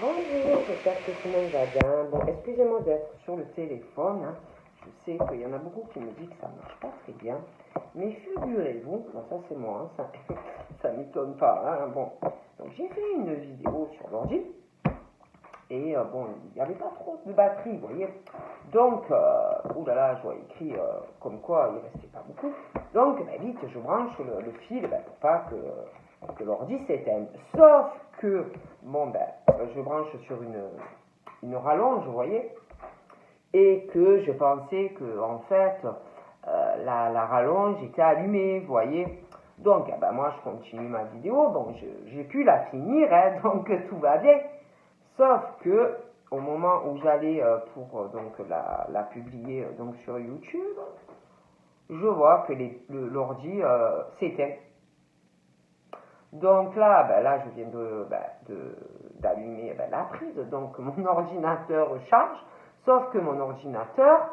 Bonjour, j'espère que tout le monde va bien. Bon, excusez-moi d'être sur le téléphone, hein. Je sais qu'il y en a beaucoup qui me disent que ça ne marche pas très bien. Mais figurez-vous, bon, ça c'est moi, hein, ça m'étonne pas. Hein. Bon, donc j'ai fait une vidéo sur l'ordi. Et bon, il n'y avait pas trop de batterie, vous voyez. Donc, oulala, je vois écrit comme quoi il restait pas beaucoup. Donc, vite, je branche le fil pour pas que l'ordi s'éteigne. Sauf que, bon, je branche sur une rallonge, vous voyez. Et que je pensais que, en fait, la rallonge était allumée, vous voyez. Donc, moi, je continue ma vidéo. Bon, j'ai pu la finir, hein, donc tout va bien. Sauf que au moment où j'allais pour donc la publier donc sur YouTube, je vois que l'ordi s'éteint. Donc là, je viens d'allumer la prise, donc mon ordinateur charge, sauf que mon ordinateur,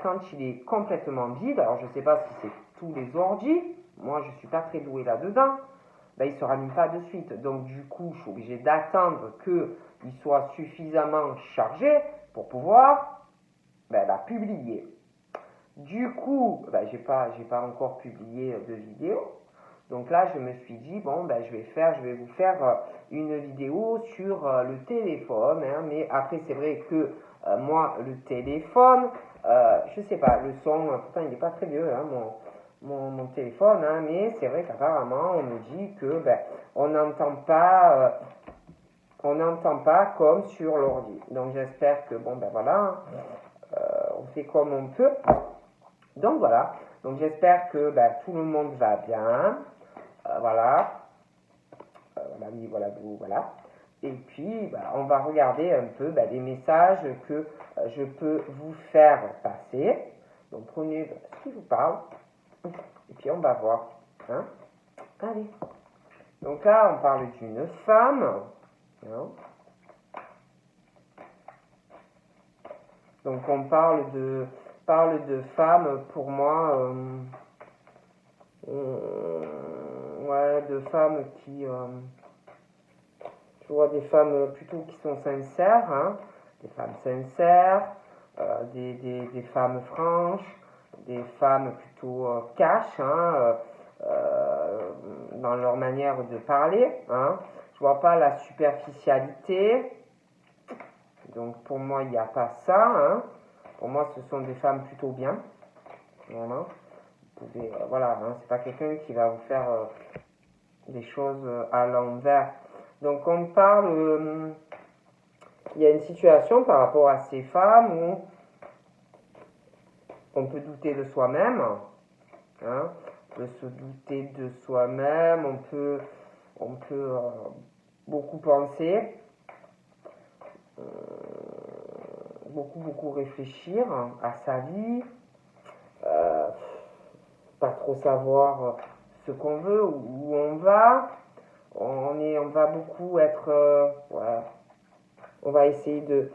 quand il est complètement vide, alors je ne sais pas si c'est tous les ordis, moi je ne suis pas très doué là-dedans, il ne se rallume pas de suite. Donc du coup, je suis obligé d'attendre qu'il soit suffisamment chargé pour pouvoir la publier. Du coup, j'ai pas encore publié de vidéo. Donc là, je me suis dit, bon, je vais vous faire une vidéo sur le téléphone. Hein, mais après, c'est vrai que moi, le téléphone, je sais pas, le son, pourtant, il n'est pas très vieux, hein, mon téléphone. Hein, mais c'est vrai qu'apparemment, on me dit que on n'entend pas comme sur l'ordi. Donc j'espère que, voilà, on fait comme on peut. Donc voilà, donc j'espère que tout le monde va bien. Voilà. Oui, voilà, voilà. Et puis, on va regarder un peu les messages que je peux vous faire passer. Donc prenez ce qui vous parle. Et puis on va voir. Hein. Allez. Donc là, on parle d'une femme. Hein. Donc on parle de femmes, pour moi, ouais, de femmes qui, je vois des femmes plutôt qui sont sincères, hein, des femmes sincères, des femmes franches, des femmes plutôt cash, hein, dans leur manière de parler, hein. Je vois pas la superficialité. Donc pour moi, il n'y a pas ça. Hein. Pour moi, ce sont des femmes plutôt bien. Voilà. Vous pouvez, voilà, hein, c'est pas quelqu'un qui va vous faire des choses à l'envers. Donc on parle, il y a une situation par rapport à ces femmes où on peut douter de soi-même. Hein, on peut se douter de soi-même, on peut beaucoup penser. Beaucoup réfléchir à sa vie, pas trop savoir ce qu'on veut, où on va. On va beaucoup être, on va essayer de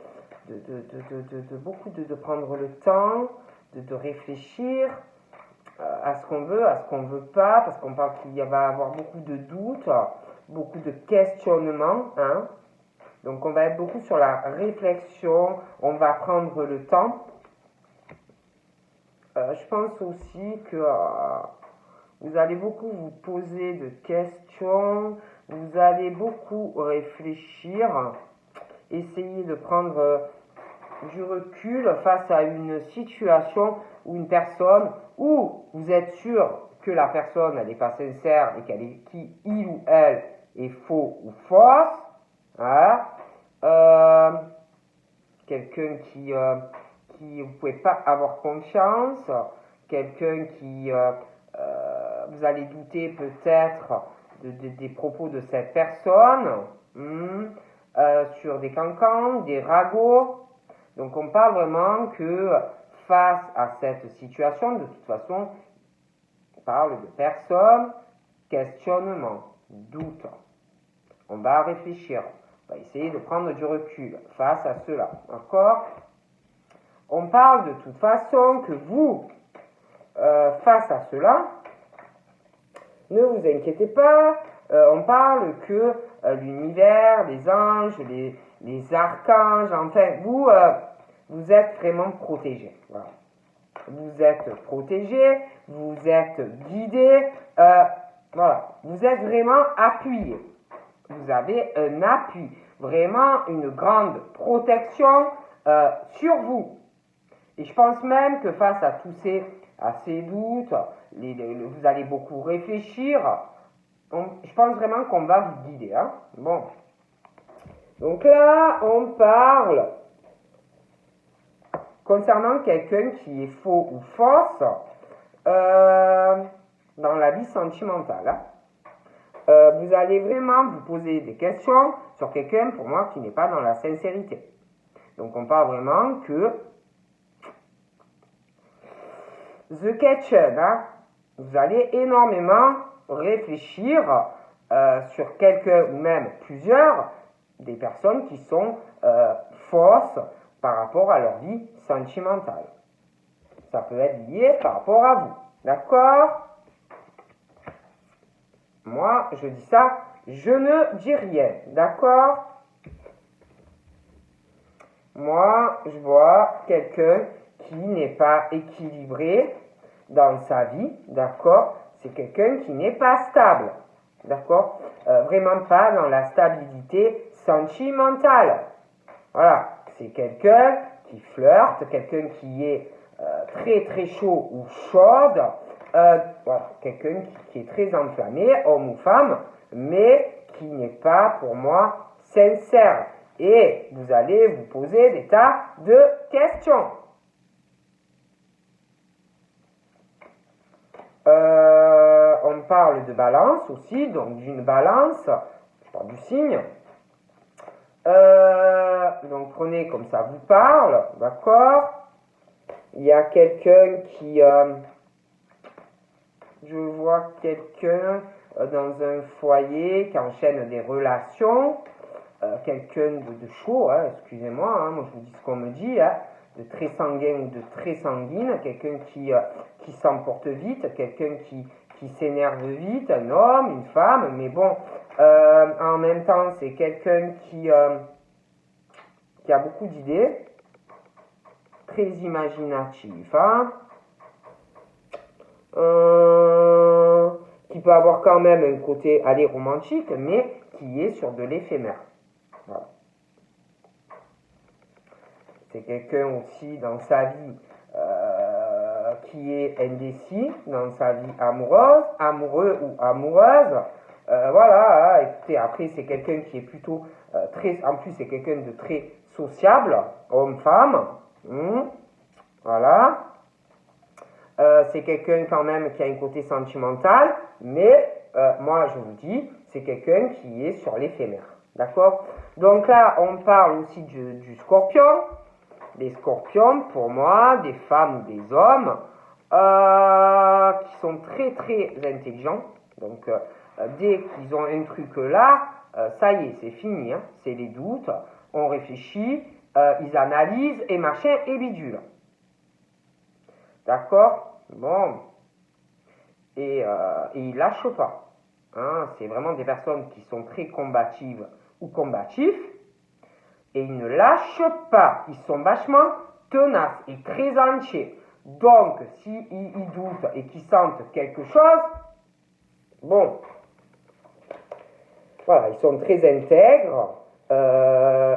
prendre le temps, de réfléchir à ce qu'on veut, à ce qu'on veut pas, parce qu'on parle qu'il va y avoir beaucoup de doutes, beaucoup de questionnements, hein. Donc on va être beaucoup sur la réflexion, on va prendre le temps. Je pense aussi que vous allez beaucoup vous poser de questions, vous allez beaucoup réfléchir, essayer de prendre du recul face à une situation ou une personne où vous êtes sûr que la personne elle n'est pas sincère et il ou elle est faux ou fausse. Hein. Quelqu'un qui vous ne pouvez pas avoir confiance, quelqu'un qui vous allez douter peut-être des propos de cette personne, sur des cancans, des ragots. Donc on parle vraiment que face à cette situation, de toute façon, on parle de personne, questionnement, doute. On va réfléchir, on va essayer de prendre du recul face à cela, d'accord? On parle de toute façon que vous, face à cela, ne vous inquiétez pas, On parle que l'univers, les anges, les archanges, enfin, vous êtes vraiment protégés. Voilà. Vous êtes protégés, vous êtes guidés, voilà. Vous êtes vraiment appuyés. Vous avez un appui, vraiment une grande protection sur vous. Et je pense même que face à tous ces doutes, vous allez beaucoup réfléchir. Je pense vraiment qu'on va vous guider. Hein. Bon. Donc là, on parle concernant quelqu'un qui est faux ou fausse dans la vie sentimentale. Hein. Vous allez vraiment vous poser des questions sur quelqu'un, pour moi, qui n'est pas dans la sincérité. Donc on parle vraiment que The Kitchen, hein, vous allez énormément réfléchir sur quelques ou même plusieurs des personnes qui sont fausses par rapport à leur vie sentimentale. Ça peut être lié par rapport à vous. D'accord ? Moi, je dis ça, je ne dis rien. D'accord ? Moi, je vois quelqu'un qui n'est pas équilibré dans sa vie. D'accord ? C'est quelqu'un qui n'est pas stable. D'accord ? Vraiment pas dans la stabilité sentimentale. Voilà. C'est quelqu'un qui flirte, quelqu'un qui est très très chaud ou chaude. Voilà, quelqu'un qui est très enflammé, homme ou femme, mais qui n'est pas pour moi sincère. Et vous allez vous poser des tas de questions. On parle de balance aussi, donc d'une balance, je parle du signe. Donc prenez comme ça vous parle, d'accord ? Il y a quelqu'un qui... je vois quelqu'un dans un foyer qui enchaîne des relations, quelqu'un de chaud, hein, excusez-moi, hein, moi je vous dis ce qu'on me dit, hein, de très sanguin ou de très sanguine, quelqu'un qui s'emporte vite, quelqu'un qui s'énerve vite, un homme, une femme, mais bon, en même temps c'est quelqu'un qui a beaucoup d'idées, très imaginatif, hein, qui peut avoir quand même un côté romantique, mais qui est sur de l'éphémère. Voilà. C'est quelqu'un aussi dans sa vie qui est indécis, dans sa vie amoureuse, amoureux ou amoureuse. Voilà, hein, écoutez, après c'est quelqu'un qui est plutôt en plus c'est quelqu'un de très sociable, homme-femme. Voilà. C'est quelqu'un quand même qui a un côté sentimental, mais moi je vous dis, c'est quelqu'un qui est sur l'éphémère. D'accord ? Donc là, on parle aussi du scorpion. Les scorpions, pour moi, des femmes ou des hommes qui sont très très intelligents. Donc dès qu'ils ont un truc là, ça y est, c'est fini. Hein, c'est les doutes, on réfléchit, ils analysent et machin et bidule. D'accord ? Bon. Et ils lâchent pas. Hein, c'est vraiment des personnes qui sont très combatives ou combatifs. Et ils ne lâchent pas. Ils sont vachement tenaces et très entiers. Donc, s'ils doutent et qu'ils sentent quelque chose, bon, voilà, ils sont très intègres.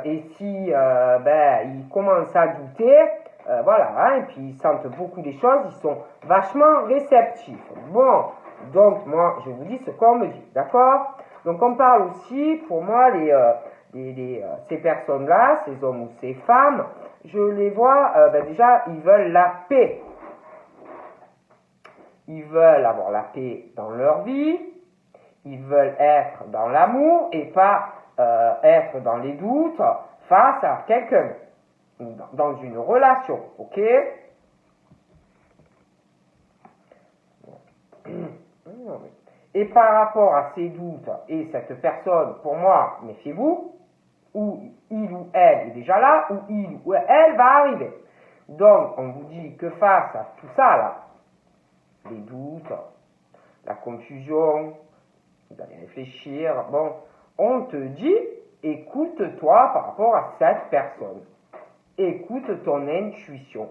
Et si ils commencent à douter, voilà, hein, et puis ils sentent beaucoup des choses, ils sont vachement réceptifs. Bon, donc moi, je vous dis ce qu'on me dit, d'accord ? Donc on parle aussi, pour moi, ces personnes-là, ces hommes ou ces femmes, je les vois, déjà, ils veulent la paix. Ils veulent avoir la paix dans leur vie, ils veulent être dans l'amour et pas être dans les doutes face à quelqu'un, dans une relation, ok ? Et par rapport à ces doutes et cette personne, pour moi, méfiez-vous, ou il ou elle est déjà là, ou il ou elle va arriver. Donc, on vous dit que face à tout ça, là, les doutes, la confusion, vous allez réfléchir. Bon, on te dit, écoute-toi par rapport à cette personne. Écoute ton intuition.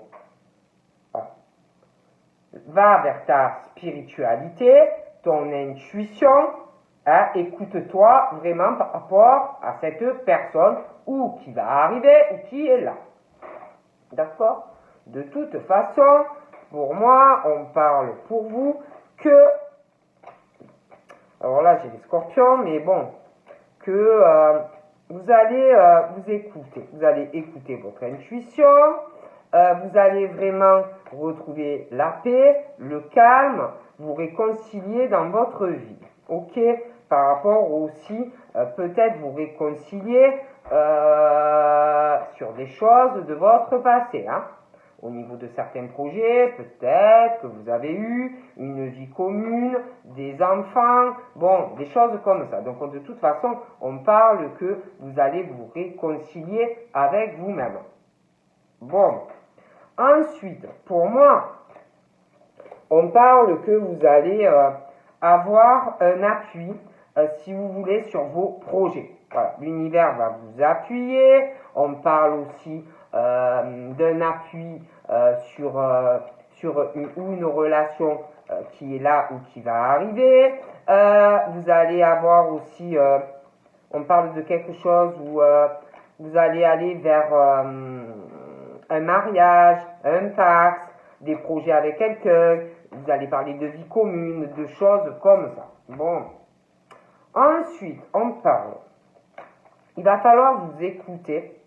Va vers ta spiritualité, ton intuition. Écoute-toi vraiment par rapport à cette personne ou qui va arriver ou qui est là. D'accord? De toute façon, pour moi, on parle pour vous que... Alors là, j'ai les scorpions, mais bon, que vous allez vous écouter. Vous allez écouter votre intuition. Vous allez vraiment retrouver la paix, le calme, vous réconcilier dans votre vie. Ok? Par rapport aussi, peut-être vous réconcilier sur des choses de votre passé. Hein? Au niveau de certains projets, peut-être que vous avez eu une vie commune, des enfants, bon, des choses comme ça. Donc de toute façon, on parle que vous allez vous réconcilier avec vous-même. Bon. Ensuite, pour moi, on parle que vous allez avoir un appui, si vous voulez, sur vos projets. Voilà, l'univers va vous appuyer. On parle aussi d'un appui sur une relation qui est là ou qui va arriver. Vous allez avoir aussi, on parle de quelque chose où vous allez aller vers... un mariage, un pacte, des projets avec quelqu'un, vous allez parler de vie commune, de choses comme ça. Bon. Ensuite, on parle. Il va falloir vous écouter.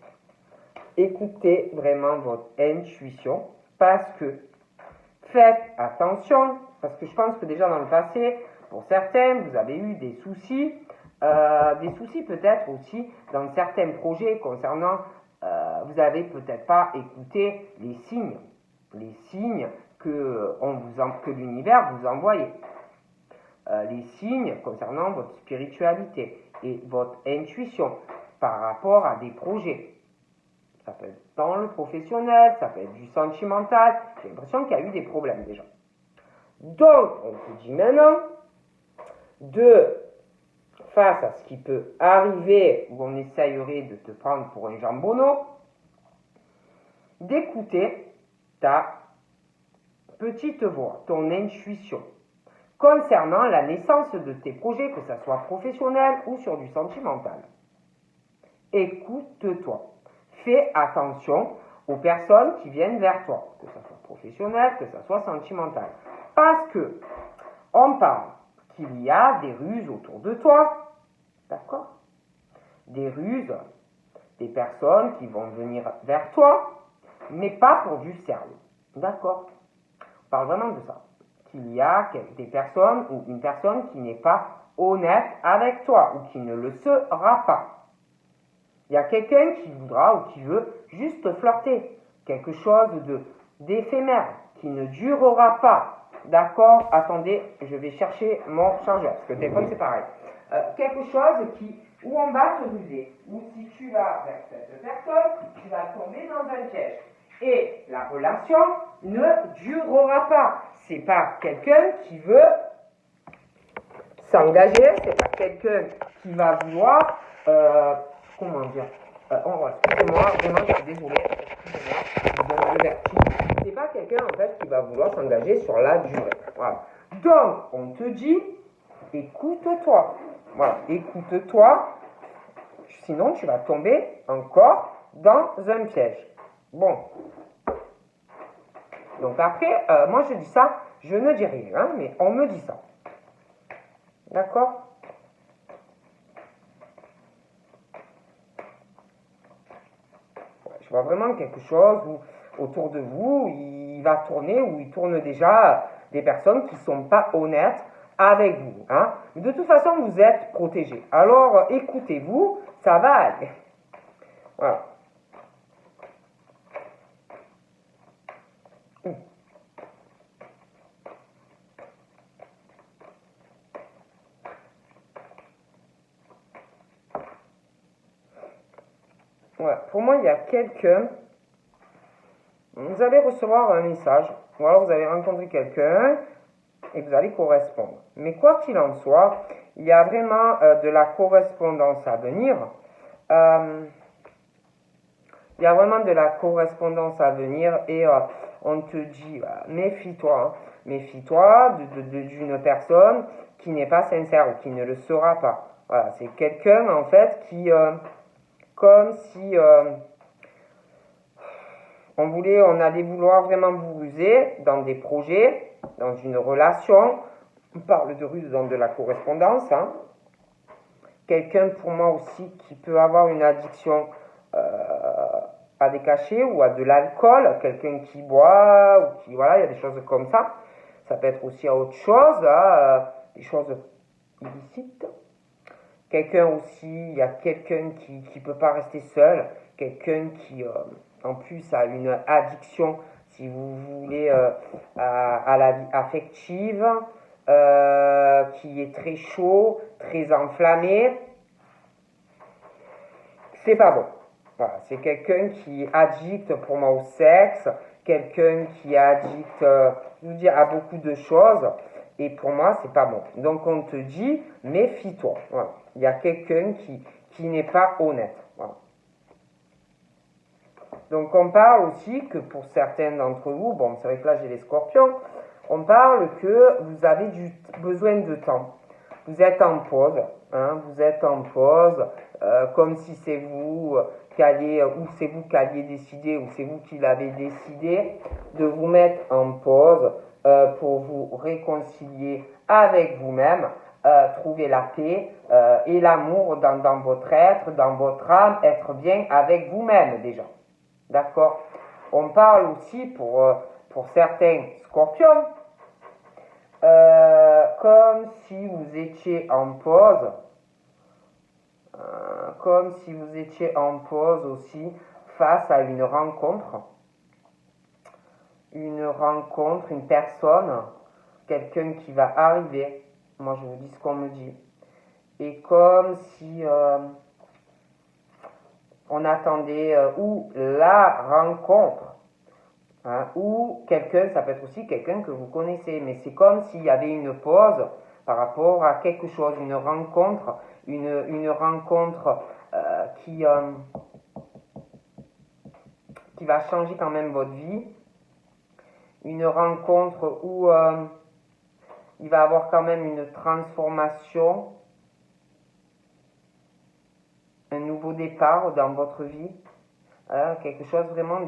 Écoutez vraiment votre intuition parce que faites attention, parce que je pense que déjà dans le passé, pour certains, vous avez eu des soucis peut-être aussi dans certains projets concernant vous n'avez peut-être pas écouté les signes que l'univers vous envoyait. Les signes concernant votre spiritualité et votre intuition par rapport à des projets. Ça peut être dans le professionnel, ça peut être du sentimental. J'ai l'impression qu'il y a eu des problèmes déjà. Donc, on te dit maintenant face à ce qui peut arriver, où on essayerait de te prendre pour un jambonneau, d'écouter ta petite voix, ton intuition, concernant la naissance de tes projets, que ce soit professionnel ou sur du sentimental. Écoute-toi. Fais attention aux personnes qui viennent vers toi, que ce soit professionnel, que ce soit sentimental. Parce que on parle qu'il y a des ruses autour de toi. D'accord? Des ruses, des personnes qui vont venir vers toi, mais pas pour du sérieux. D'accord? On parle vraiment de ça. Qu'il y a des personnes ou une personne qui n'est pas honnête avec toi ou qui ne le sera pas. Il y a quelqu'un qui voudra ou qui veut juste flirter. Quelque chose d'éphémère qui ne durera pas. D'accord? Attendez, je vais chercher mon chargeur, parce que le téléphone c'est pareil. Quelque chose où on va te ruser, où si tu vas vers cette personne, tu vas tomber dans un piège. Et la relation ne durera pas. C'est pas quelqu'un qui veut s'engager, c'est pas quelqu'un qui va vouloir, comment dire, excusez-moi, vraiment, je suis désolée, excusez-moi, je vous donne le vertige. C'est pas quelqu'un, en fait, qui va vouloir s'engager sur la durée. Voilà. Donc, on te dit, écoute-toi. Voilà, écoute-toi, sinon tu vas tomber encore dans un piège. Bon. Donc après, moi je dis ça, je ne dis rien, hein, mais on me dit ça. D'accord? Je vois vraiment quelque chose où, autour de vous, il va tourner, ou il tourne déjà des personnes qui ne sont pas honnêtes avec vous. Hein. De toute façon, vous êtes protégés. Alors, écoutez-vous, ça va aller. Voilà. Voilà. Pour moi, il y a quelqu'un. Vous allez recevoir un message, ou alors vous allez rencontrer quelqu'un et vous allez correspondre. Mais quoi qu'il en soit, il y a vraiment de la correspondance à venir. Il y a vraiment de la correspondance à venir et on te dit, méfie-toi, hein, méfie-toi d'une personne qui n'est pas sincère ou qui ne le sera pas. Voilà, c'est quelqu'un en fait qui, comme si on allait vouloir vraiment vous user dans des projets, dans une relation. On parle de ruse dans de la correspondance. Hein. Quelqu'un pour moi aussi qui peut avoir une addiction à des cachets ou à de l'alcool, quelqu'un qui boit ou qui, voilà, il y a des choses comme ça. Ça peut être aussi à autre chose, des choses illicites. Quelqu'un aussi, il y a quelqu'un qui ne peut pas rester seul, quelqu'un qui en plus a une addiction, si vous voulez, à la vie affective, qui est très chaud, très enflammé. C'est pas bon. Voilà, c'est quelqu'un qui est addict pour moi au sexe, quelqu'un qui est addict, je veux dire, à beaucoup de choses. Et pour moi, c'est pas bon. Donc on te dit, méfie-toi. Voilà. Il y a quelqu'un qui n'est pas honnête. Voilà. Donc on parle aussi que pour certains d'entre vous, bon c'est vrai que là j'ai les scorpions, on parle que vous avez besoin de temps. Vous êtes en pause, hein, vous êtes en pause, comme si c'est vous qui alliez, ou c'est vous qui alliez décider, ou c'est vous qui l'avez décidé, de vous mettre en pause pour vous réconcilier avec vous-même, trouver la paix et l'amour dans votre être, dans votre âme, être bien avec vous-même déjà. D'accord? On parle aussi pour certains scorpions, comme si vous étiez en pause, comme si vous étiez en pause aussi face à une rencontre, une personne, quelqu'un qui va arriver. Moi, je vous dis ce qu'on me dit. Et comme si on attendait ou la rencontre, hein, ou quelqu'un, ça peut être aussi quelqu'un que vous connaissez, mais c'est comme s'il y avait une pause par rapport à quelque chose, une rencontre, une rencontre qui va changer quand même votre vie, une rencontre où il va y avoir quand même une transformation, un nouveau départ dans votre vie, quelque chose vraiment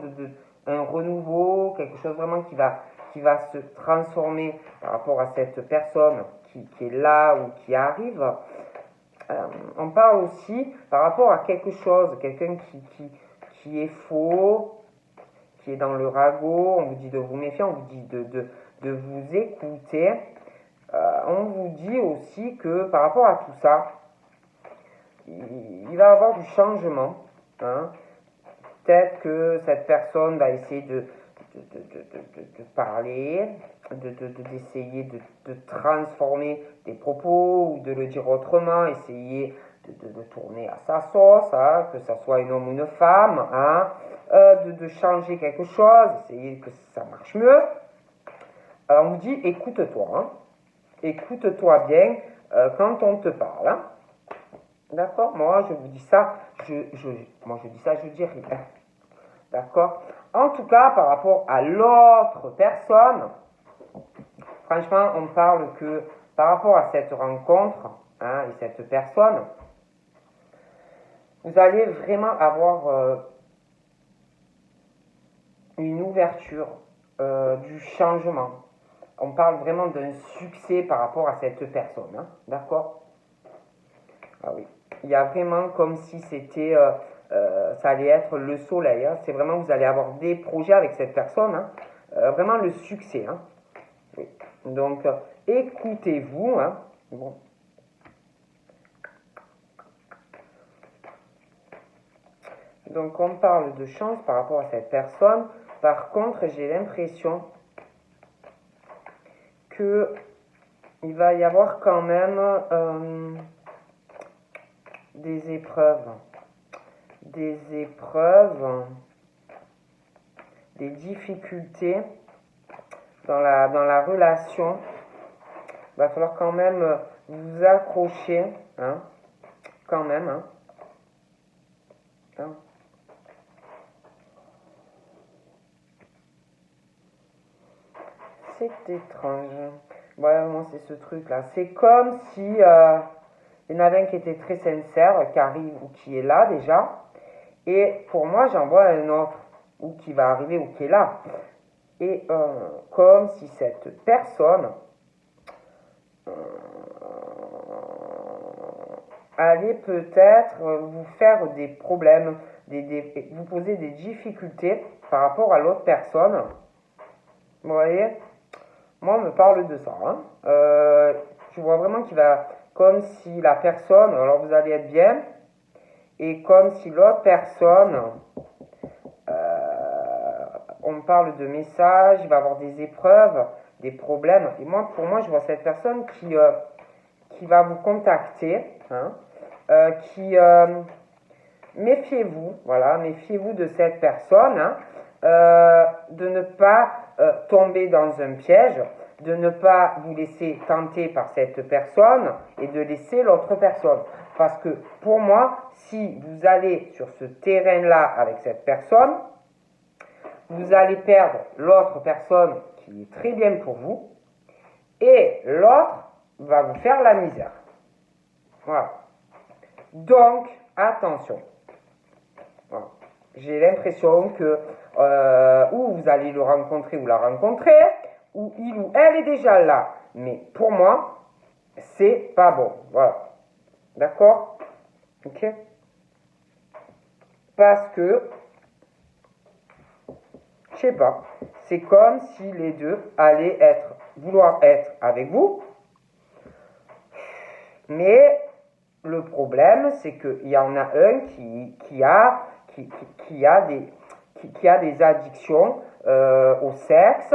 un renouveau, quelque chose vraiment qui va se transformer par rapport à cette personne qui est là ou qui arrive. On parle aussi par rapport à quelque chose, quelqu'un qui est faux, qui est dans le ragot, on vous dit de vous méfier, on vous dit de vous écouter. On vous dit aussi que par rapport à tout ça, il va y avoir du changement. Hein. Peut-être que cette personne va essayer de parler, d'essayer de transformer des propos ou de le dire autrement, essayer de tourner à sa sauce, hein, que ça soit un homme ou une femme, hein, de changer quelque chose, essayer que ça marche mieux. On vous dit écoute-toi, hein, écoute-toi bien quand on te parle. Hein. D'accord? Moi, je vous dis ça, moi je dis ça, je dis rien. D'accord? En tout cas, par rapport à l'autre personne, franchement, on parle que par rapport à cette rencontre, hein, et cette personne, vous allez vraiment avoir une ouverture, du changement. On parle vraiment d'un succès par rapport à cette personne. Hein, d'accord? Ah oui. Il y a vraiment comme si c'était, ça allait être le soleil. Hein. C'est vraiment, vous allez avoir des projets avec cette personne. Hein. Vraiment le succès. Hein. Oui. Donc, écoutez-vous. Hein. Bon. Donc, on parle de chance par rapport à cette personne. Par contre, j'ai l'impression que il va y avoir quand même des épreuves, des difficultés dans la relation. Il va falloir quand même vous accrochez, hein, quand même, hein. Hein. C'est étrange. Ouais, moi, c'est ce truc-là. C'est comme si il y en avait un qui était très sincère, qui arrive ou qui est là déjà. Et pour moi, j'en vois un autre, ou qui va arriver ou qui est là. Et comme si cette personne allait peut-être vous faire des problèmes, vous poser des difficultés par rapport à l'autre personne. Vous voyez, moi, on me parle de ça. Hein. Je vois vraiment qu'il va, comme si la personne, alors vous allez être bien, et comme si l'autre personne, on me parle de messages, il va avoir des épreuves, des problèmes. Et moi, pour moi, je vois cette personne qui va vous contacter, hein, méfiez-vous, voilà, méfiez-vous de cette personne, hein, de ne pas tomber dans un piège, de ne pas vous laisser tenter par cette personne et de laisser l'autre personne. Parce que pour moi, si vous allez sur ce terrain-là avec cette personne, vous allez perdre l'autre personne qui est très bien pour vous et l'autre va vous faire la misère. Voilà. Donc, attention. Voilà. J'ai l'impression que ou vous allez le rencontrer ou la rencontrer, ou il ou elle est déjà là. Mais pour moi, c'est pas bon. Voilà. D'accord? Ok? Parce que, je sais pas, c'est comme si les deux allaient vouloir être avec vous. Mais le problème, c'est qu'il y en a un qui a des addictions au sexe,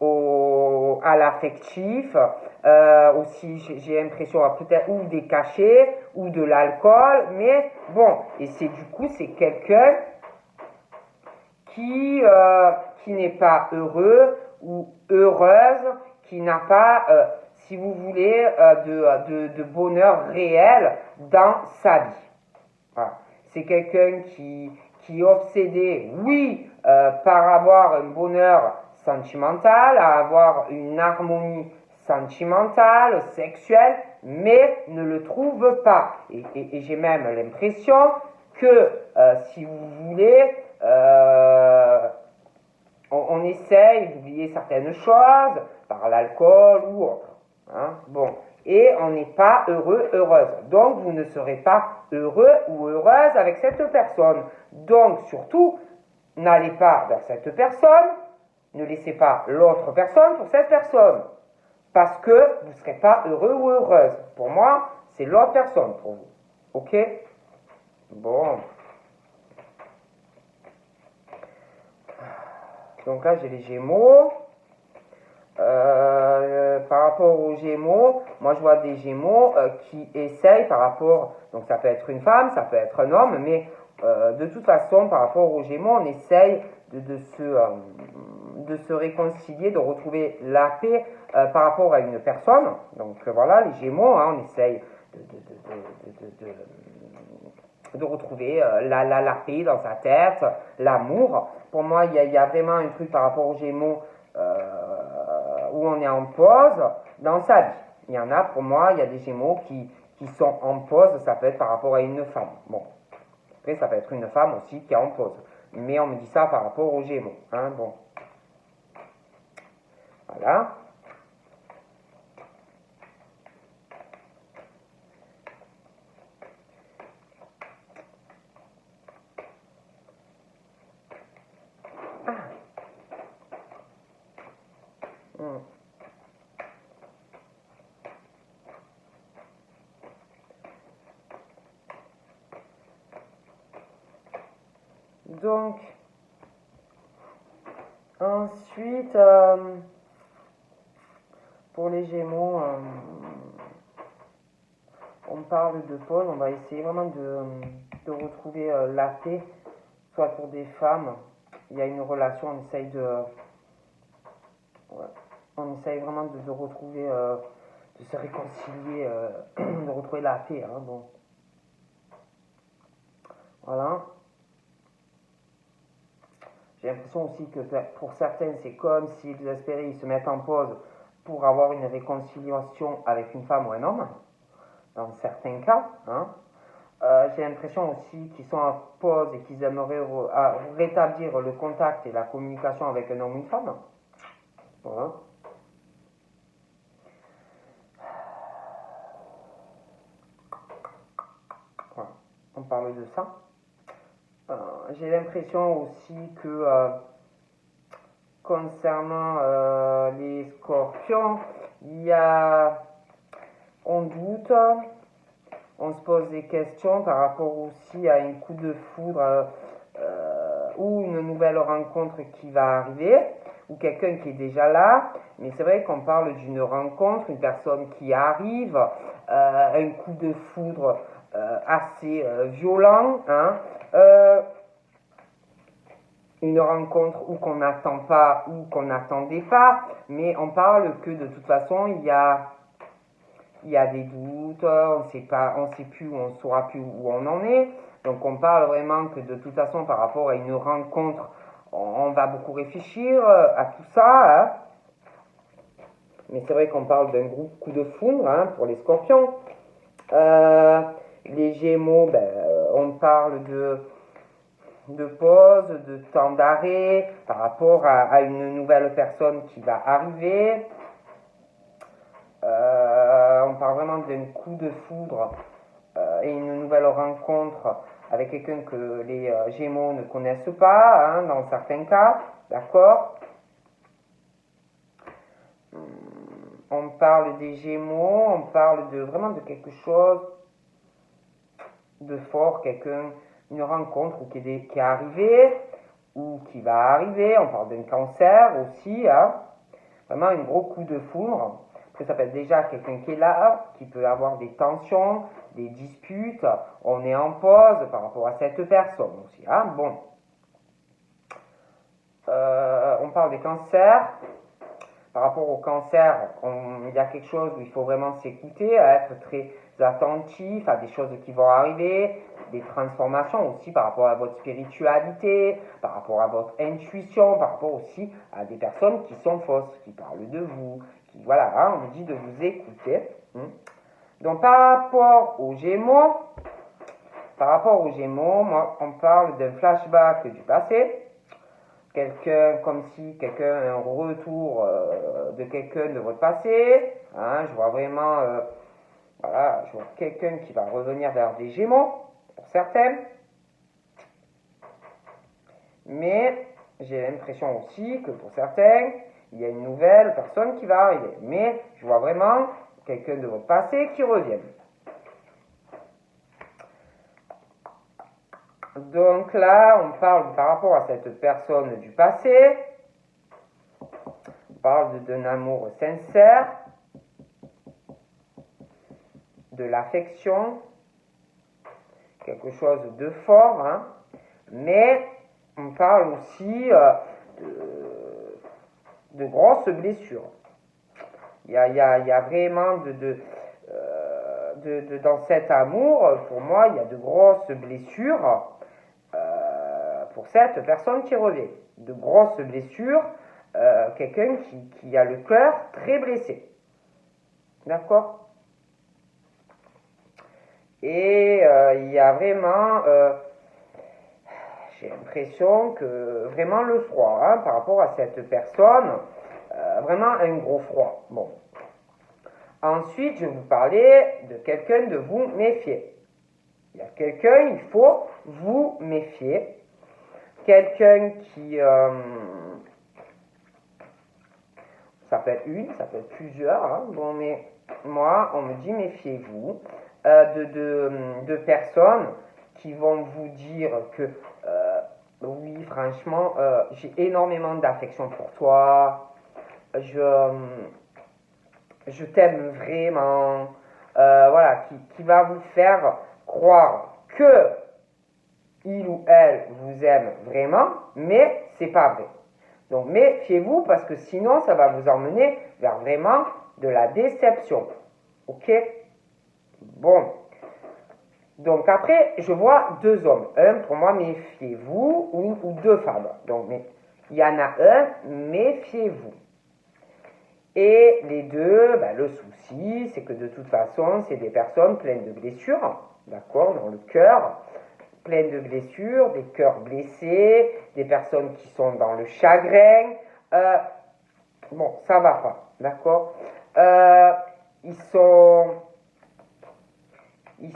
à l'affectif, aussi j'ai l'impression peut-être ou des cachets ou de l'alcool, mais bon, et c'est quelqu'un qui n'est pas heureux ou heureuse, qui n'a pas, si vous voulez, de bonheur réel dans sa vie. Voilà. C'est quelqu'un qui est obsédé, oui, par avoir un bonheur sentimental, à avoir une harmonie sentimentale, sexuelle, mais ne le trouve pas. Et j'ai même l'impression que, si vous voulez, on essaye d'oublier certaines choses par l'alcool ou autre. Hein, bon. Et on n'est pas heureux, heureuse. Donc, vous ne serez pas heureux ou heureuse avec cette personne. Donc, surtout, n'allez pas vers cette personne, ne laissez pas l'autre personne pour cette personne. Parce que vous ne serez pas heureux ou heureuse. Pour moi, c'est l'autre personne pour vous. Ok? Bon. Donc là, j'ai les Gémeaux. Par rapport aux Gémeaux, moi je vois des Gémeaux qui essayent par rapport, donc ça peut être une femme, ça peut être un homme, mais de toute façon, par rapport aux Gémeaux, on essaye de se réconcilier, de retrouver la paix par rapport à une personne. Donc voilà, les Gémeaux, hein, on essaye de retrouver la paix dans sa tête, l'amour. Pour moi, il y a vraiment un truc par rapport aux Gémeaux où on est en pause dans sa vie. Il y en a, pour moi, il y a des Gémeaux qui sont en pause, ça peut être par rapport à une femme. Bon, après, ça peut être une femme aussi qui est en pause. Mais on me dit ça par rapport aux Gémeaux. Hein, bon. Voilà. Donc, ensuite, pour les Gémeaux, on parle de pause, on va essayer vraiment de retrouver la paix, soit pour des femmes, il y a une relation, on essaye vraiment de retrouver de se réconcilier, de retrouver la paix. Hein, bon. Voilà. J'ai l'impression aussi que pour certains, c'est comme si désespérés, ils se mettent en pause pour avoir une réconciliation avec une femme ou un homme, dans certains cas. Hein. J'ai l'impression aussi qu'ils sont en pause et qu'ils aimeraient rétablir le contact et la communication avec un homme ou une femme. Voilà. Voilà. On parle de ça. J'ai l'impression aussi que concernant les scorpions, on doute, on se pose des questions par rapport aussi à un coup de foudre ou une nouvelle rencontre qui va arriver, ou quelqu'un qui est déjà là, mais c'est vrai qu'on parle d'une rencontre, une personne qui arrive, un coup de foudre assez violent, hein, une rencontre ou qu'on n'attend pas ou qu'on n'attendait pas, mais on parle que de toute façon il y a des doutes, on sait plus, on ne saura plus où on en est, donc on parle vraiment que de toute façon par rapport à une rencontre, on va beaucoup réfléchir à tout ça, hein. Mais c'est vrai qu'on parle d'un gros coup de foudre hein, pour les scorpions. Les gémeaux, on parle de pause, de temps d'arrêt par rapport à une nouvelle personne qui va arriver. On parle vraiment d'un coup de foudre et une nouvelle rencontre avec quelqu'un que les Gémeaux ne connaissent pas, hein, dans certains cas, d'accord. On parle des Gémeaux, on parle vraiment de quelque chose de fort, une rencontre qui est arrivée ou qui va arriver. On parle d'un cancer aussi, hein, vraiment un gros coup de foudre. Ça peut être déjà quelqu'un qui est là, qui peut avoir des tensions, des disputes. On est en pause par rapport à cette personne aussi. Hein. Bon. On parle des cancers. Par rapport au cancer, il y a quelque chose où il faut vraiment s'écouter, être très attentif à des choses qui vont arriver, des transformations aussi par rapport à votre spiritualité, par rapport à votre intuition, par rapport aussi à des personnes qui sont fausses, qui parlent de vous, voilà, hein, on vous dit de vous écouter. Donc par rapport aux Gémeaux, moi, on parle d'un flashback du passé. Comme si quelqu'un a un retour de quelqu'un de votre passé. Hein, je vois vraiment, je vois quelqu'un qui va revenir vers des Gémeaux, pour certaines. Mais j'ai l'impression aussi que pour certains, il y a une nouvelle personne qui va arriver. Mais je vois vraiment quelqu'un de votre passé qui revient. Donc là, on parle par rapport à cette personne du passé, on parle d'un amour sincère, de l'affection, quelque chose de fort, hein, mais on parle aussi de grosses blessures. Il y a vraiment dans cet amour, pour moi, il y a de grosses blessures pour cette personne qui revient. De grosses blessures, quelqu'un qui a le cœur très blessé. D'accord ? Et il y a vraiment, j'ai l'impression que vraiment le froid, hein, par rapport à cette personne, vraiment un gros froid. Bon. Ensuite, je vais vous parler de quelqu'un de vous méfier. Il y a quelqu'un, il faut vous méfier. Quelqu'un qui, ça peut être une, ça peut être plusieurs, hein, bon, mais moi, on me dit méfiez-vous de personnes qui vont vous dire que oui, franchement, j'ai énormément d'affection pour toi, je t'aime vraiment, voilà, qui va vous faire croire que il ou elle vous aime vraiment, mais c'est pas vrai. Donc méfiez-vous parce que sinon ça va vous emmener vers vraiment de la déception. Ok? Bon. Donc après, je vois deux hommes. Un, pour moi, méfiez-vous, ou deux femmes. Donc, mais il y en a un, méfiez-vous. Et les deux, ben, le souci, c'est que de toute façon, c'est des personnes pleines de blessures, d'accord, dans le cœur, pleines de blessures, des cœurs blessés, des personnes qui sont dans le chagrin. Bon, ça va pas, d'accord. Ils sont, il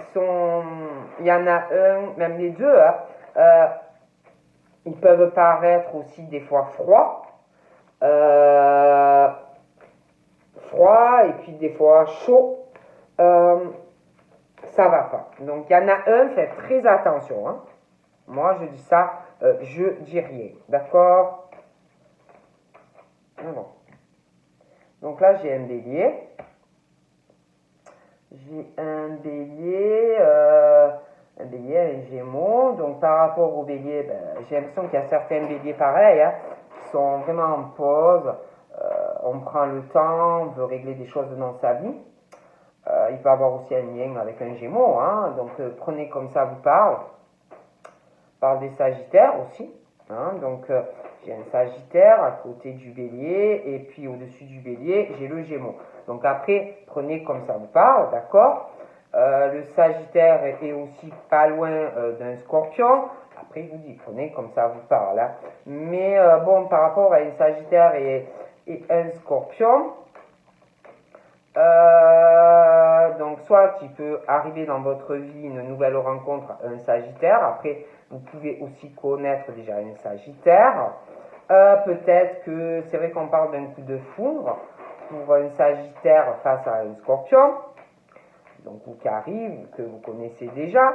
y en a un, même les deux, hein, ils peuvent paraître aussi des fois froids. Froid et puis des fois chaud, ça va pas. Donc il y en a un, faites très attention. Hein. Moi je dis ça, je dis rien. D'accord? Bon. Donc là j'ai un bélier. J'ai un bélier, un gémeaux. Donc par rapport au bélier, ben, j'ai l'impression qu'il y a certains béliers pareils hein, qui sont vraiment en pause. On prend le temps, on veut régler des choses dans sa vie. Il peut avoir aussi un lien avec un gémeau, hein, donc prenez comme ça vous parle. Parle des sagittaires aussi. Hein, donc j'ai un sagittaire à côté du bélier et puis au-dessus du bélier j'ai le gémeau. Donc après prenez comme ça vous parle, d'accord. Le sagittaire est aussi pas loin d'un scorpion. Après je vous dis prenez comme ça vous parle. Hein. Mais bon par rapport à un sagittaire et un scorpion, donc soit il peut arriver dans votre vie une nouvelle rencontre, un sagittaire. Après vous pouvez aussi connaître déjà un sagittaire. Peut-être que c'est vrai qu'on parle d'un coup de foudre pour un sagittaire face à un scorpion. Donc ou qui arrive, que vous connaissez déjà.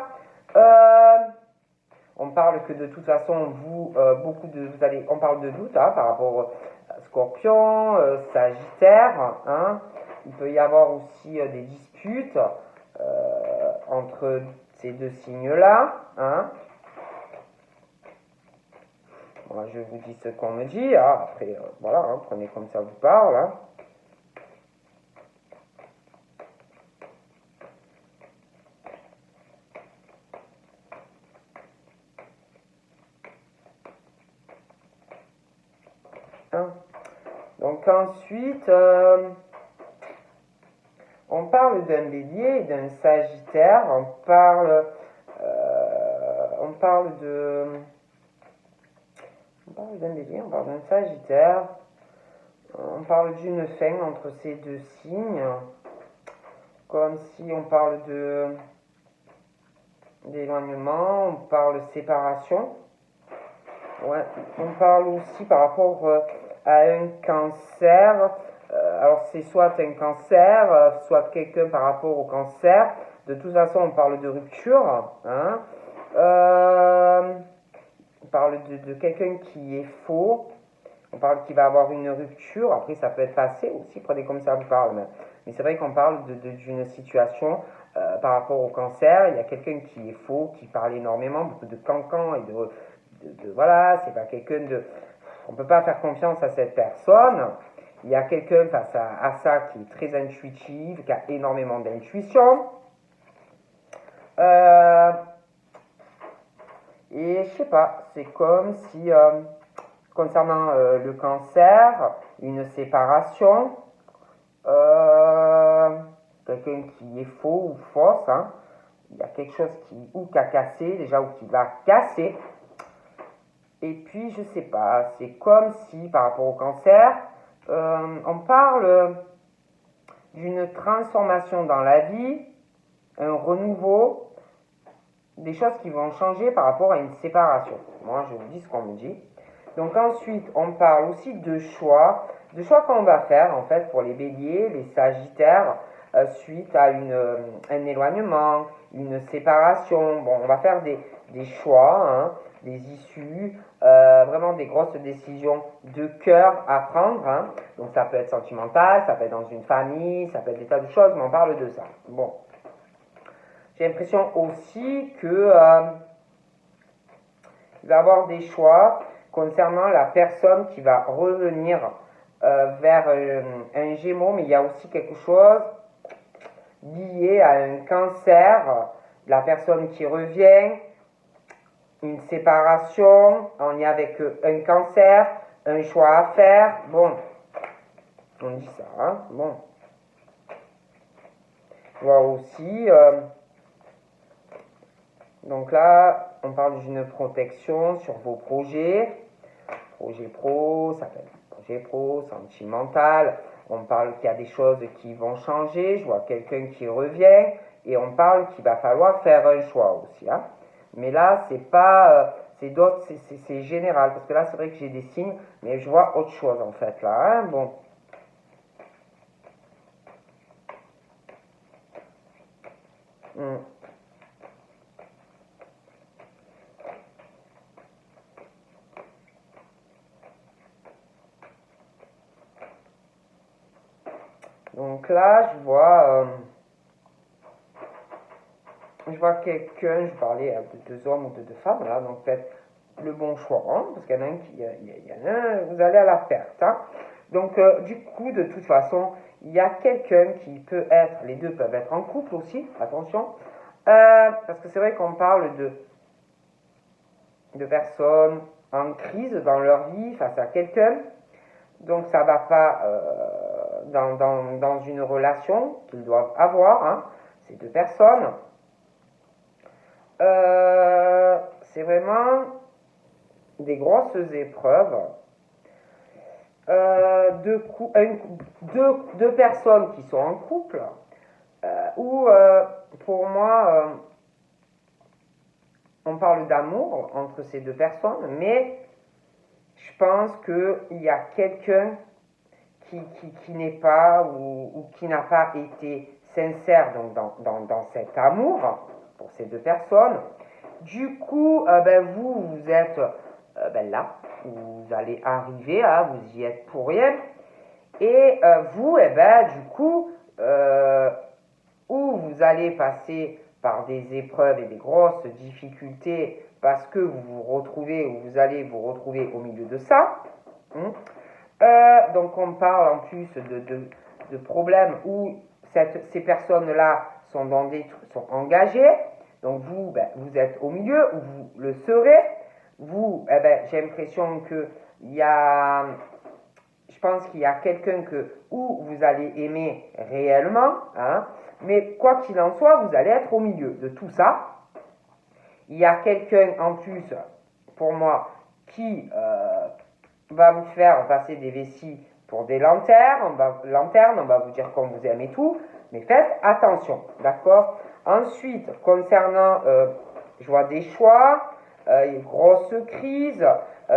On parle que de toute façon vous, on parle de doute hein, par rapport à scorpion, sagittaire. Hein. Il peut y avoir aussi des disputes entre ces deux signes-là. Hein. Moi, je vous dis ce qu'on me dit. Hein. Après, voilà, hein, prenez comme ça vous parle. Hein. Hein. Donc ensuite, on parle d'un bélier et d'un sagittaire. On parle d'un bélier, on parle d'un sagittaire. On parle d'une fin entre ces deux signes, comme si on parle d'éloignement, on parle de séparation. Ouais, on parle aussi par rapport à un cancer. Alors c'est soit un cancer, soit quelqu'un par rapport au cancer. De toute façon, on parle de rupture. Hein. On parle de quelqu'un qui est faux. On parle qu'il va avoir une rupture. Après, ça peut être passé aussi. Prenez comme ça vous parle. Mais c'est vrai qu'on parle d'une situation par rapport au cancer. Il y a quelqu'un qui est faux, qui parle énormément, beaucoup de cancans et voilà, c'est pas quelqu'un de... On peut pas faire confiance à cette personne. Il y a quelqu'un face à ça qui est très intuitive, qui a énormément d'intuition. Et je sais pas, c'est comme si, concernant le cancer, une séparation, quelqu'un qui est faux ou fausse, hein, il y a quelque chose qui a cassé déjà ou qui va casser. Et puis, je sais pas, c'est comme si, par rapport au cancer, on parle d'une transformation dans la vie, un renouveau, des choses qui vont changer par rapport à une séparation. Moi, je vous dis ce qu'on me dit. Donc ensuite, on parle aussi de choix qu'on va faire, en fait, pour les béliers, les sagittaires, suite à un éloignement, une séparation. Bon, on va faire des choix, hein, des issues, vraiment des grosses décisions de cœur à prendre. Hein. Donc ça peut être sentimental, ça peut être dans une famille, ça peut être des tas de choses, mais on parle de ça. Bon. J'ai l'impression aussi que il va y avoir des choix concernant la personne qui va revenir vers un gémeau, mais il y a aussi quelque chose lié à un cancer, la personne qui revient, une séparation, on y a avec un cancer, un choix à faire, bon, on dit ça, hein, bon. On voit aussi, donc là, on parle d'une protection sur vos projets, projet pro, ça peut être projet pro, sentimental, on parle qu'il y a des choses qui vont changer, je vois quelqu'un qui revient, et on parle qu'il va falloir faire un choix aussi, hein. Mais là, c'est pas, c'est d'autres, c'est général, parce que là, c'est vrai que j'ai des signes, mais je vois autre chose en fait là, hein, bon. Donc là, je vois quelqu'un, je parlais de deux hommes ou de deux femmes, là, donc faites le bon choix, hein, parce qu'il y en a un qui, il y en a un, vous allez à la perte, hein. Donc, du coup, de toute façon, il y a quelqu'un qui peut être, les deux peuvent être en couple aussi, attention, parce que c'est vrai qu'on parle de personnes en crise dans leur vie face à quelqu'un, donc ça va pas dans une relation qu'ils doivent avoir, hein, ces deux personnes. C'est vraiment des grosses épreuves. Deux personnes qui sont en couple, où pour moi, on parle d'amour entre ces deux personnes, mais je pense qu'il y a quelqu'un qui n'est pas ou qui n'a pas été sincère donc dans cet amour pour ces deux personnes. Du coup, vous êtes là, vous allez arriver, hein, vous y êtes pour rien. Et vous, du coup, où vous allez passer par des épreuves et des grosses difficultés parce que vous vous retrouvez ou vous allez vous retrouver au milieu de ça. Donc on parle en plus de problèmes où ces personnes-là sont engagées. Donc vous, vous êtes au milieu, ou vous le serez. Vous, j'ai l'impression que je pense qu'il y a quelqu'un où vous allez aimer réellement, hein, mais quoi qu'il en soit, vous allez être au milieu de tout ça. Il y a quelqu'un en plus, pour moi, qui va vous faire passer des vessies pour des lanternes, on va vous dire qu'on vous aime et tout, mais faites attention, d'accord? Ensuite, concernant, je vois des choix, une grosse crise,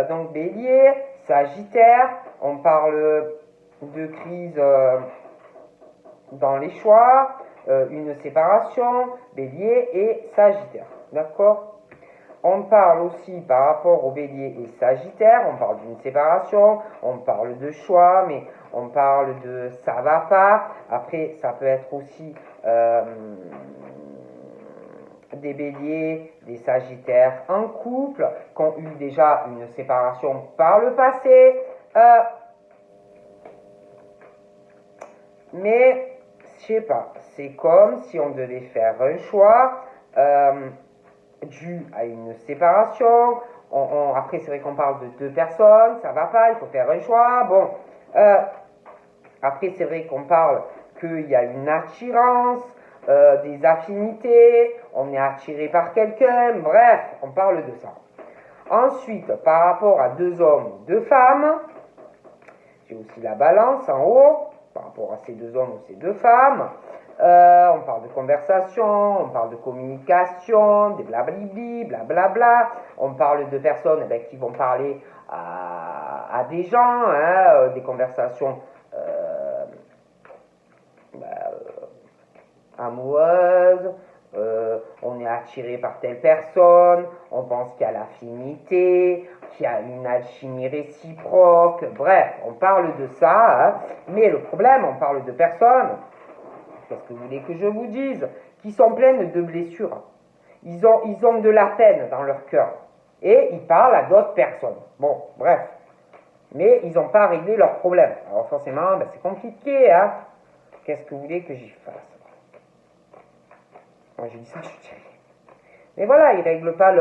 donc Bélier, Sagittaire, on parle de crise dans les choix, une séparation, Bélier et Sagittaire, d'accord? On parle aussi par rapport au Bélier et Sagittaire, on parle d'une séparation, on parle de choix, mais on parle de ça va pas. Après, ça peut être aussi des Béliers, des Sagittaires en couple, qui ont eu déjà une séparation par le passé. Mais, je sais pas, c'est comme si on devait faire un choix dû à une séparation. Après, c'est vrai qu'on parle de deux personnes, ça va pas, il faut faire un choix. Bon, après, c'est vrai qu'on parle qu'il y a une attirance, des affinités, on est attiré par quelqu'un, bref, on parle de ça. Ensuite, par rapport à deux hommes, deux femmes, j'ai aussi la balance en haut, par rapport à ces deux hommes ou ces deux femmes. On parle de conversation, on parle de communication, des blablabli, blablabla. On parle de personnes qui vont parler à des gens, hein, des conversations amoureuses. On est attiré par telle personne, on pense qu'il y a l'affinité, qu'il y a une alchimie réciproque, bref, on parle de ça, hein, mais le problème, on parle de personnes, qu'est-ce que vous voulez que je vous dise, qui sont pleines de blessures. Ils ont de la peine dans leur cœur, et ils parlent à d'autres personnes. Bon, bref, mais ils n'ont pas réglé leurs problèmes. Alors forcément, c'est compliqué, hein. Qu'est-ce que vous voulez que j'y fasse? Moi, je dis ça, je dis rien. Mais voilà, ils ne règlent pas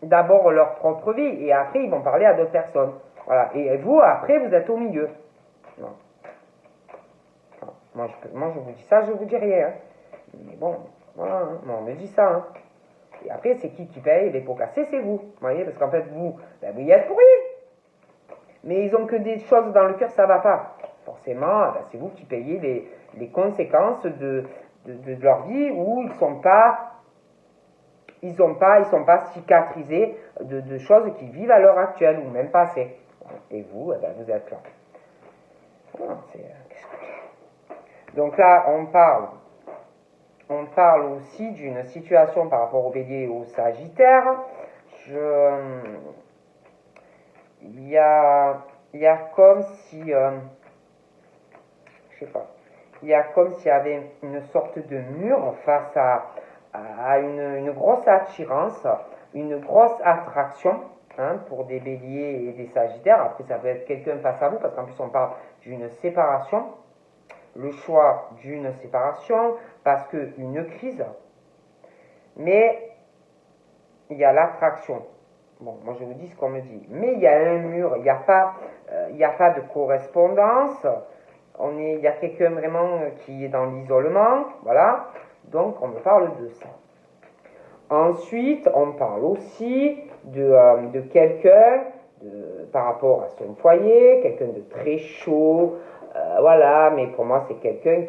d'abord leur propre vie et après, ils vont parler à d'autres personnes. Voilà. Et vous, après, vous êtes au milieu. Non. Moi, je vous dis ça, je vous dis rien. Hein. Mais bon, voilà, hein. On me dit ça. Hein. Et après, c'est qui paye les pots cassés? C'est vous. Vous voyez, parce qu'en fait, vous y êtes pour rien. Mais ils ont que des choses dans le cœur, ça va pas. Forcément, c'est vous qui payez les conséquences de leur vie où ils sont pas cicatrisés de choses qu'ils vivent à l'heure actuelle ou même passées. Et vous, vous êtes là. Voilà, donc là, on parle aussi d'une situation par rapport au Bélier et au Sagittaire. Il y a comme si, je sais pas, il y a comme s'il y avait une sorte de mur face à une grosse attirance, une grosse attraction, hein, pour des Béliers et des Sagittaires. Après, ça peut être quelqu'un face à vous, parce qu'en plus, on parle d'une séparation. Le choix d'une séparation, parce qu'une crise, mais il y a l'attraction. Bon, moi je vous dis ce qu'on me dit. Mais il y a un mur, il n'y a pas de correspondance. Il y a quelqu'un vraiment qui est dans l'isolement, voilà. Donc on me parle de ça. Ensuite, on parle aussi de quelqu'un par rapport à son foyer, quelqu'un de très chaud, voilà, mais pour moi c'est quelqu'un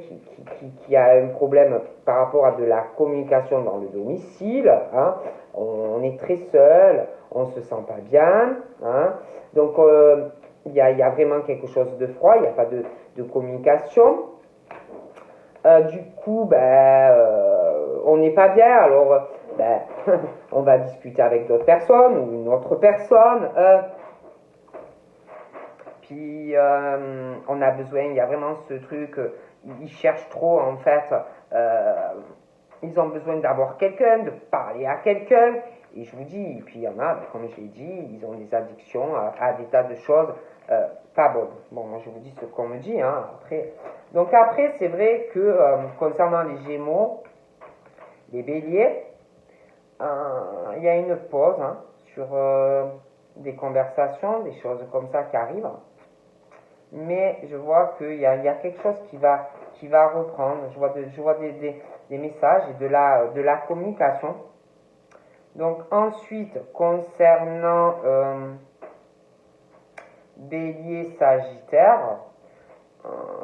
qui a un problème par rapport à de la communication dans le domicile, hein. On est très seul, on ne se sent pas bien, hein. Donc il y a vraiment quelque chose de froid, il n'y a pas de communication. Du coup, on n'est pas bien, alors on va discuter avec d'autres personnes ou une autre personne. Puis on a besoin, il y a vraiment ce truc, ils cherchent trop en fait, ils ont besoin d'avoir quelqu'un, de parler à quelqu'un. Et je vous dis, puis il y en a, comme je l'ai dit, ils ont des addictions à des tas de choses pas bonnes. Bon, moi je vous dis ce qu'on me dit, hein, après. Donc après, c'est vrai que concernant les Gémeaux, les Béliers, il y a une pause, hein, sur des conversations, des choses comme ça qui arrivent. Mais je vois qu'il y a quelque chose qui va reprendre. Je vois des messages et de la communication. Donc ensuite, concernant Bélier, Sagittaire,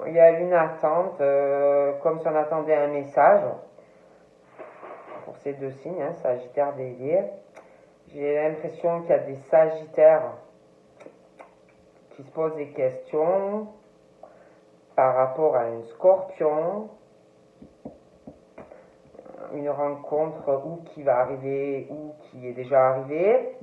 il y a une attente, comme si on attendait un message pour ces deux signes, hein, Sagittaire, Bélier. J'ai l'impression qu'il y a des Sagittaires qui se posent des questions par rapport à un Scorpion, une rencontre ou qui va arriver ou qui est déjà arrivée.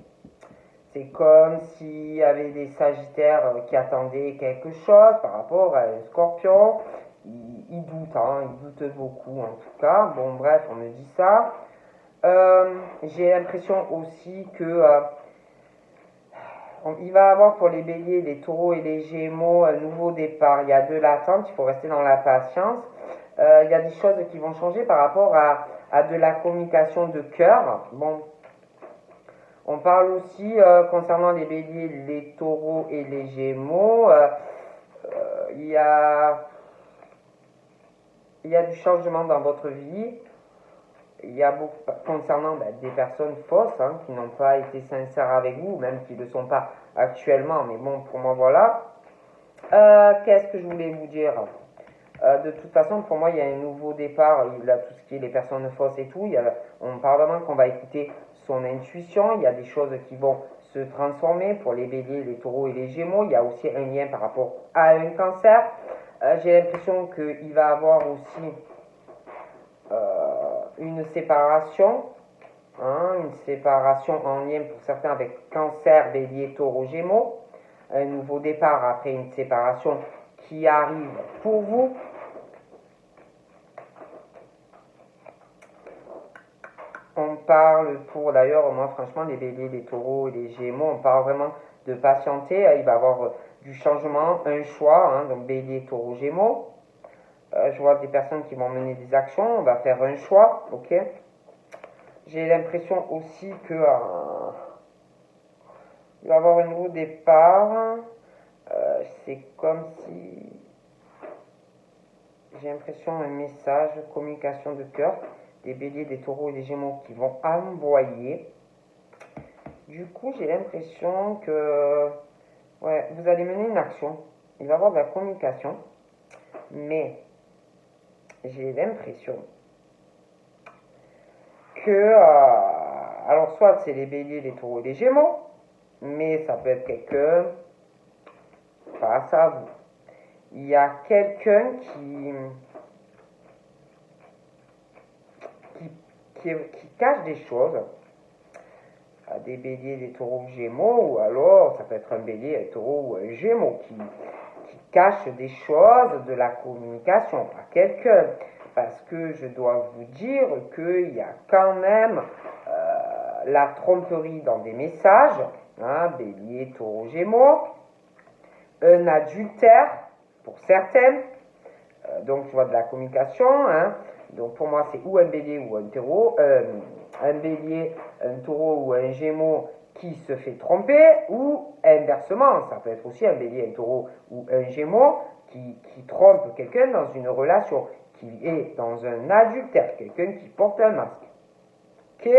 C'est comme s'il y avait des Sagittaires qui attendaient quelque chose par rapport à un Scorpion. Ils doutent, hein, ils doutent beaucoup en tout cas. Bon, bref, on me dit ça. J'ai l'impression aussi que il va y avoir pour les Béliers, les Taureaux et les Gémeaux un nouveau départ. Il y a de l'attente, il faut rester dans la patience. Il y a des choses qui vont changer par rapport à de la communication de cœur. Bon, on parle aussi concernant les Béliers, les Taureaux et les Gémeaux. Il y a du changement dans votre vie. Il y a beaucoup concernant des personnes fausses, hein, qui n'ont pas été sincères avec vous, même qui ne le sont pas actuellement. Mais bon, pour moi, voilà. Qu'est-ce que je voulais vous dire? De toute façon, pour moi, il y a un nouveau départ. Il y a tout ce qui est les personnes fausses et tout. On parle vraiment qu'on va écouter son intuition. Il y a des choses qui vont se transformer pour les Béliers, les Taureaux et les Gémeaux. Il y a aussi un lien par rapport à un cancer. J'ai l'impression qu'il va y avoir aussi une séparation, hein, une séparation en lien pour certains avec cancer, Bélier, Taureau, Gémeaux. Un nouveau départ après une séparation qui arrive pour vous. On parle pour, d'ailleurs, moi franchement, les Béliers, les Taureaux et les Gémeaux, on parle vraiment de patienter. Il va y avoir du changement, un choix, hein, donc Bélier, Taureau, Gémeaux. Je vois des personnes qui vont mener des actions, on va faire un choix, ok. J'ai l'impression aussi que il va y avoir un nouveau départ. C'est comme si j'ai l'impression un message, communication de cœur, des béliers, des taureaux et des gémeaux qui vont envoyer. Du coup, j'ai l'impression que ouais, vous allez mener une action. Il va y avoir de la communication, mais j'ai l'impression que alors soit c'est les béliers, les taureaux et les gémeaux, mais ça peut être quelqu'un face à vous. Il y a quelqu'un qui cache des choses, des béliers, des taureaux, gémeaux, ou alors ça peut être un bélier, un taureau ou un gémeau qui cache des choses de la communication à quelqu'un. Parce que je dois vous dire qu'il y a quand même la tromperie dans des messages, hein, bélier, taureau, gémeaux, un adultère pour certaines, donc je vois de la communication, hein, donc pour moi c'est ou un bélier ou un taureau, un bélier, un taureau ou un gémeau qui se fait tromper, ou inversement, ça peut être aussi un bélier, un taureau ou un gémeau qui trompe quelqu'un dans une relation, qui est dans un adultère, quelqu'un qui porte un masque. Ok?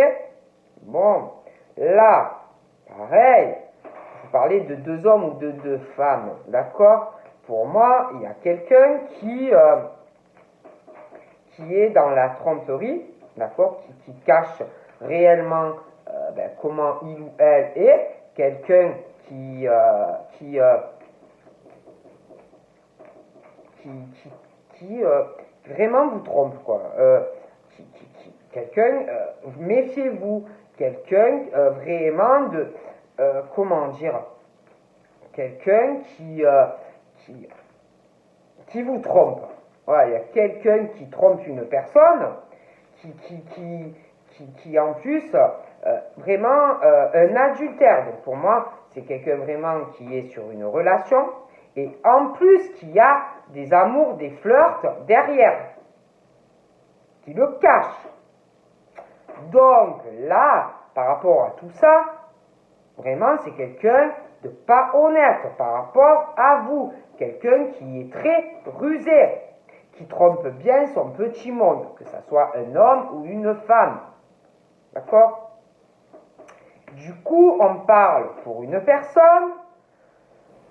Bon, là, pareil, vous parlez de deux hommes ou de deux femmes, d'accord? Pour moi, il y a quelqu'un qui est dans la tromperie, d'accord? Qui cache réellement comment il ou elle est, quelqu'un qui vraiment vous trompe, quoi. Quelqu'un, méfiez-vous, quelqu'un vraiment de, comment dire, quelqu'un qui vous trompe. Voilà, il y a quelqu'un qui trompe une personne, qui en plus, vraiment un adultère. Donc pour moi, c'est quelqu'un vraiment qui est sur une relation, et en plus qui y a des amours, des flirts derrière, qui le cachent. Donc là, par rapport à tout ça, vraiment c'est quelqu'un de pas honnête par rapport à vous, quelqu'un qui est très rusé, qui trompe bien son petit monde, que ce soit un homme ou une femme. D'accord? Du coup, on parle pour une personne,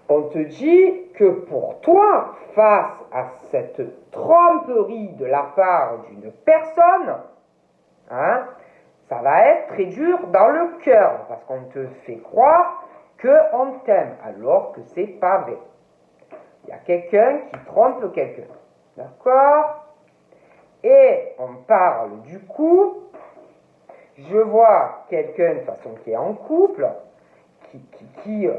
on te dit que pour toi, face à cette tromperie de la part d'une personne, hein, ça va être très dur dans le cœur, parce qu'on te fait croire qu'on t'aime, alors que c'est pas vrai. Il y a quelqu'un qui trompe quelqu'un. D'accord? Et on parle du coup, je vois quelqu'un de façon qui est en couple, qui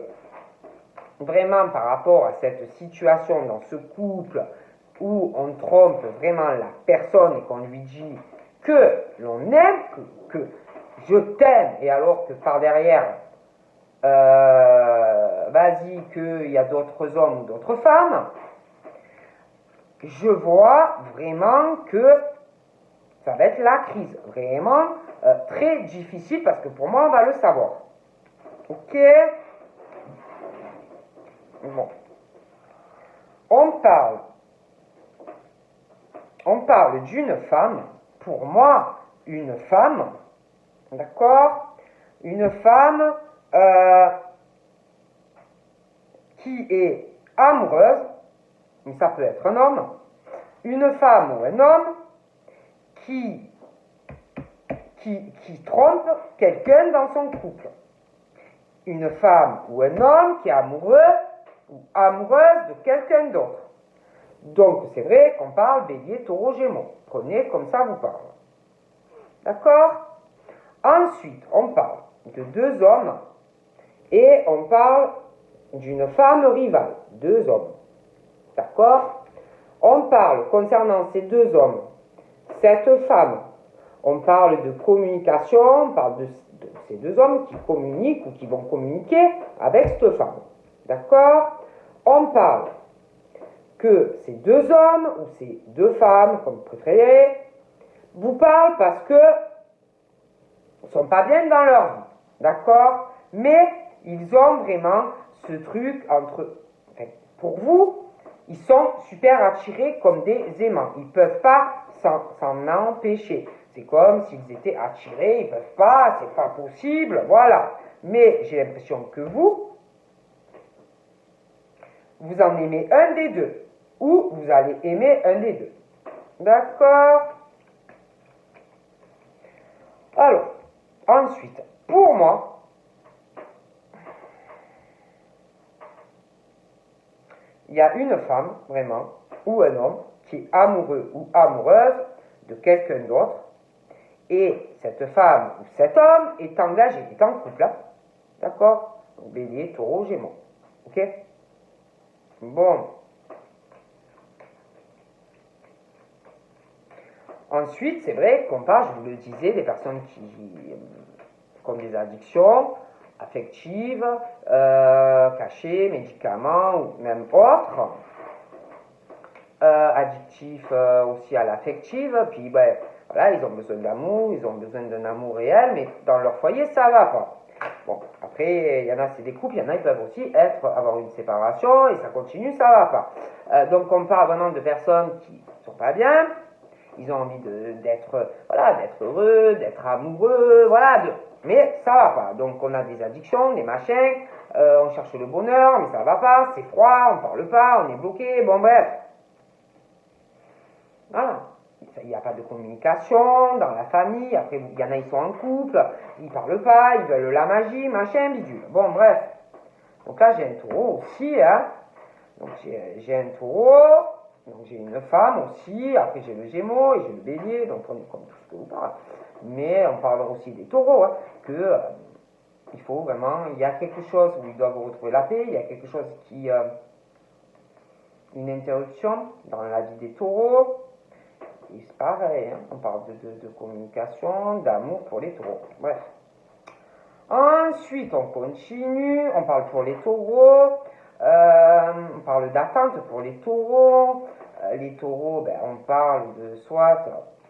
vraiment par rapport à cette situation dans ce couple où on trompe vraiment la personne et qu'on lui dit que l'on aime, que je t'aime, et alors que par derrière, vas-y, qu'il y a d'autres hommes ou d'autres femmes, je vois vraiment que ça va être la crise, vraiment très difficile, parce que pour moi, on va le savoir. Ok? Bon. On parle d'une femme, pour moi, une femme, d'accord? Une femme qui est amoureuse, mais ça peut être un homme, une femme ou un homme qui trompe quelqu'un dans son couple. Une femme ou un homme qui est amoureux ou amoureuse de quelqu'un d'autre. Donc c'est vrai qu'on parle bélier, taureau, gémeaux. Prenez comme ça vous parle. D'accord? Ensuite, on parle de deux hommes et on parle d'une femme rivale. Deux hommes. D'accord? On parle concernant ces deux hommes, cette femme, on parle de communication, on parle de ces deux hommes qui communiquent ou qui vont communiquer avec cette femme. D'accord? On parle que ces deux hommes ou ces deux femmes, comme vous préférez, vous parlent parce que ne sont pas bien dans leur vie, d'accord? Mais ils ont vraiment ce truc entre... Enfin, pour vous, ils sont super attirés comme des aimants. Ils ne peuvent pas s'en empêcher. C'est comme s'ils étaient attirés, ils ne peuvent pas, c'est pas possible, voilà. Mais j'ai l'impression que vous en aimez un des deux. Ou vous allez aimer un des deux. D'accord? Alors, ensuite, pour moi, il y a une femme, vraiment, ou un homme, qui est amoureux ou amoureuse de quelqu'un d'autre, et cette femme ou cet homme est engagé, est en couple, hein, d'accord? Bélier, taureau, gémeaux, ok? Bon. Ensuite, c'est vrai qu'on parle, je vous le disais, des personnes qui ont des addictions affectives, cachées, médicaments ou même autres. Addictifs aussi à l'affective, puis ben, voilà, ils ont besoin d'amour, ils ont besoin d'un amour réel, mais dans leur foyer, ça va pas. Bon, après, il y en a, c'est des couples, il y en a, ils peuvent aussi avoir une séparation, et ça continue, ça va pas. Donc, on parle vraiment de personnes qui sont pas bien, ils ont envie d'être heureux, d'être amoureux, voilà, mais ça va pas. Donc, on a des addictions, des machins, on cherche le bonheur, mais ça va pas, c'est froid, on parle pas, on est bloqué, bon, bref. Voilà. Il n'y a pas de communication dans la famille. Après, il y en a, ils sont en couple, ils parlent pas, ils veulent la magie, machin, bidule. Bon, bref. Donc là, j'ai un taureau aussi, hein. Donc j'ai un taureau, donc j'ai une femme aussi. Après, j'ai le gémeaux et j'ai le bélier. Donc on est comme tout ce que vous parlez. Mais on parle aussi des taureaux, hein, que il faut vraiment, il y a quelque chose où ils doivent retrouver la paix. Il y a quelque chose qui, une interruption dans la vie des taureaux. Et c'est pareil, hein, on parle de communication, d'amour pour les taureaux. Bref. Ensuite, on continue, on parle pour les taureaux, on parle d'attente pour les taureaux. Les taureaux, ben, on parle de soit,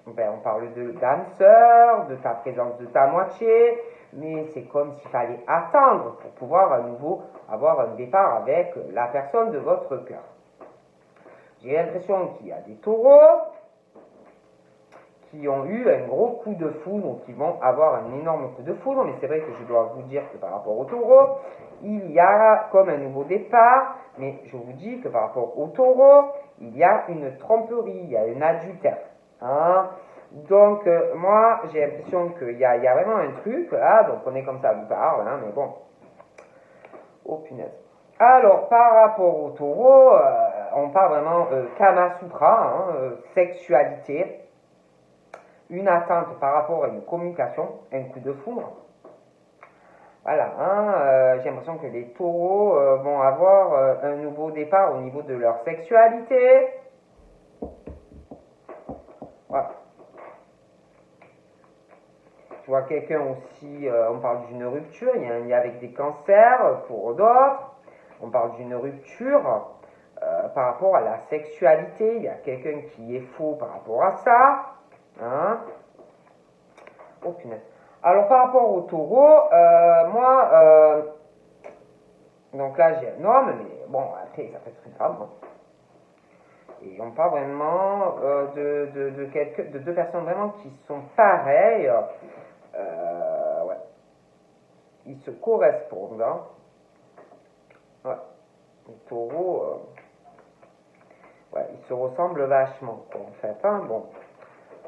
ben, on parle de d'âme sœur, de ta présence de ta moitié, mais c'est comme s'il fallait attendre pour pouvoir à nouveau avoir un départ avec la personne de votre cœur. J'ai l'impression qu'il y a des taureaux qui ont eu un gros coup de foudre, ou qui vont avoir un énorme coup de foudre, mais c'est vrai que je dois vous dire que par rapport au taureau, il y a comme un nouveau départ, mais je vous dis que par rapport au taureau, il y a une tromperie, il y a un adultère. Hein. Donc, moi, j'ai l'impression qu'il y a vraiment un truc, là, donc on est comme ça, vous parle, hein, mais bon. Oh punaise. Alors, par rapport au taureau, on parle vraiment Kama Sutra, hein, sexualité, une attente par rapport à une communication, un coup de foudre. Voilà, hein, j'ai l'impression que les taureaux vont avoir un nouveau départ au niveau de leur sexualité. Voilà. Je vois quelqu'un aussi, on parle d'une rupture, il y a un lien avec des cancers pour d'autres. On parle d'une rupture par rapport à la sexualité, il y a quelqu'un qui est faux par rapport à ça. Hein. Oh punaise. Alors par rapport au taureau, moi, donc là j'ai un homme, mais bon, après ça peut être une femme. Hein. Et on parle vraiment de deux personnes vraiment qui sont pareilles. Ouais. Ils se correspondent. Hein. Ouais. Le taureau, ouais, ils se ressemblent vachement, en fait. Hein. Bon,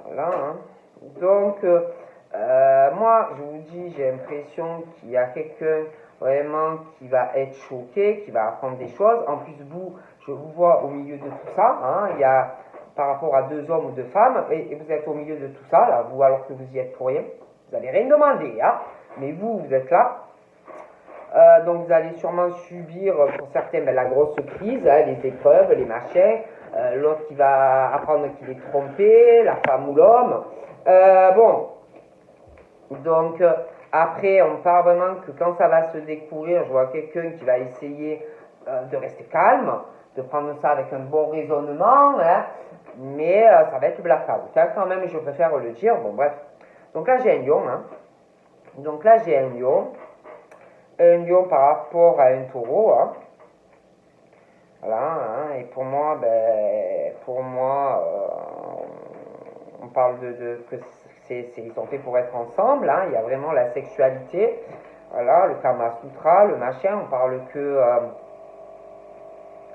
voilà. Hein. Donc, moi, je vous dis, j'ai l'impression qu'il y a quelqu'un vraiment qui va être choqué, qui va apprendre des choses. En plus, vous, je vous vois au milieu de tout ça. Hein, il y a par rapport à deux hommes ou deux femmes, et vous êtes au milieu de tout ça, là, vous, alors que vous y êtes pour rien. Vous n'avez rien demandé, hein, mais vous êtes là. Donc, vous allez sûrement subir, pour certains, ben, la grosse crise, hein, les épreuves, les machins. L'autre qui va apprendre qu'il est trompé, la femme ou l'homme. Bon, donc après on parle vraiment que quand ça va se découvrir, je vois quelqu'un qui va essayer de rester calme, de prendre ça avec un bon raisonnement, hein, mais ça va être blackout. Ça, quand même, je préfère le dire. Bon, bref. Donc là, j'ai un lion. Hein. Donc là, j'ai un lion. Un lion par rapport à un taureau. Hein. Voilà. Hein, et pour moi, on parle que ils sont faits pour être ensemble. Hein, il y a vraiment la sexualité. Voilà, le Kama Sutra, le machin. On parle que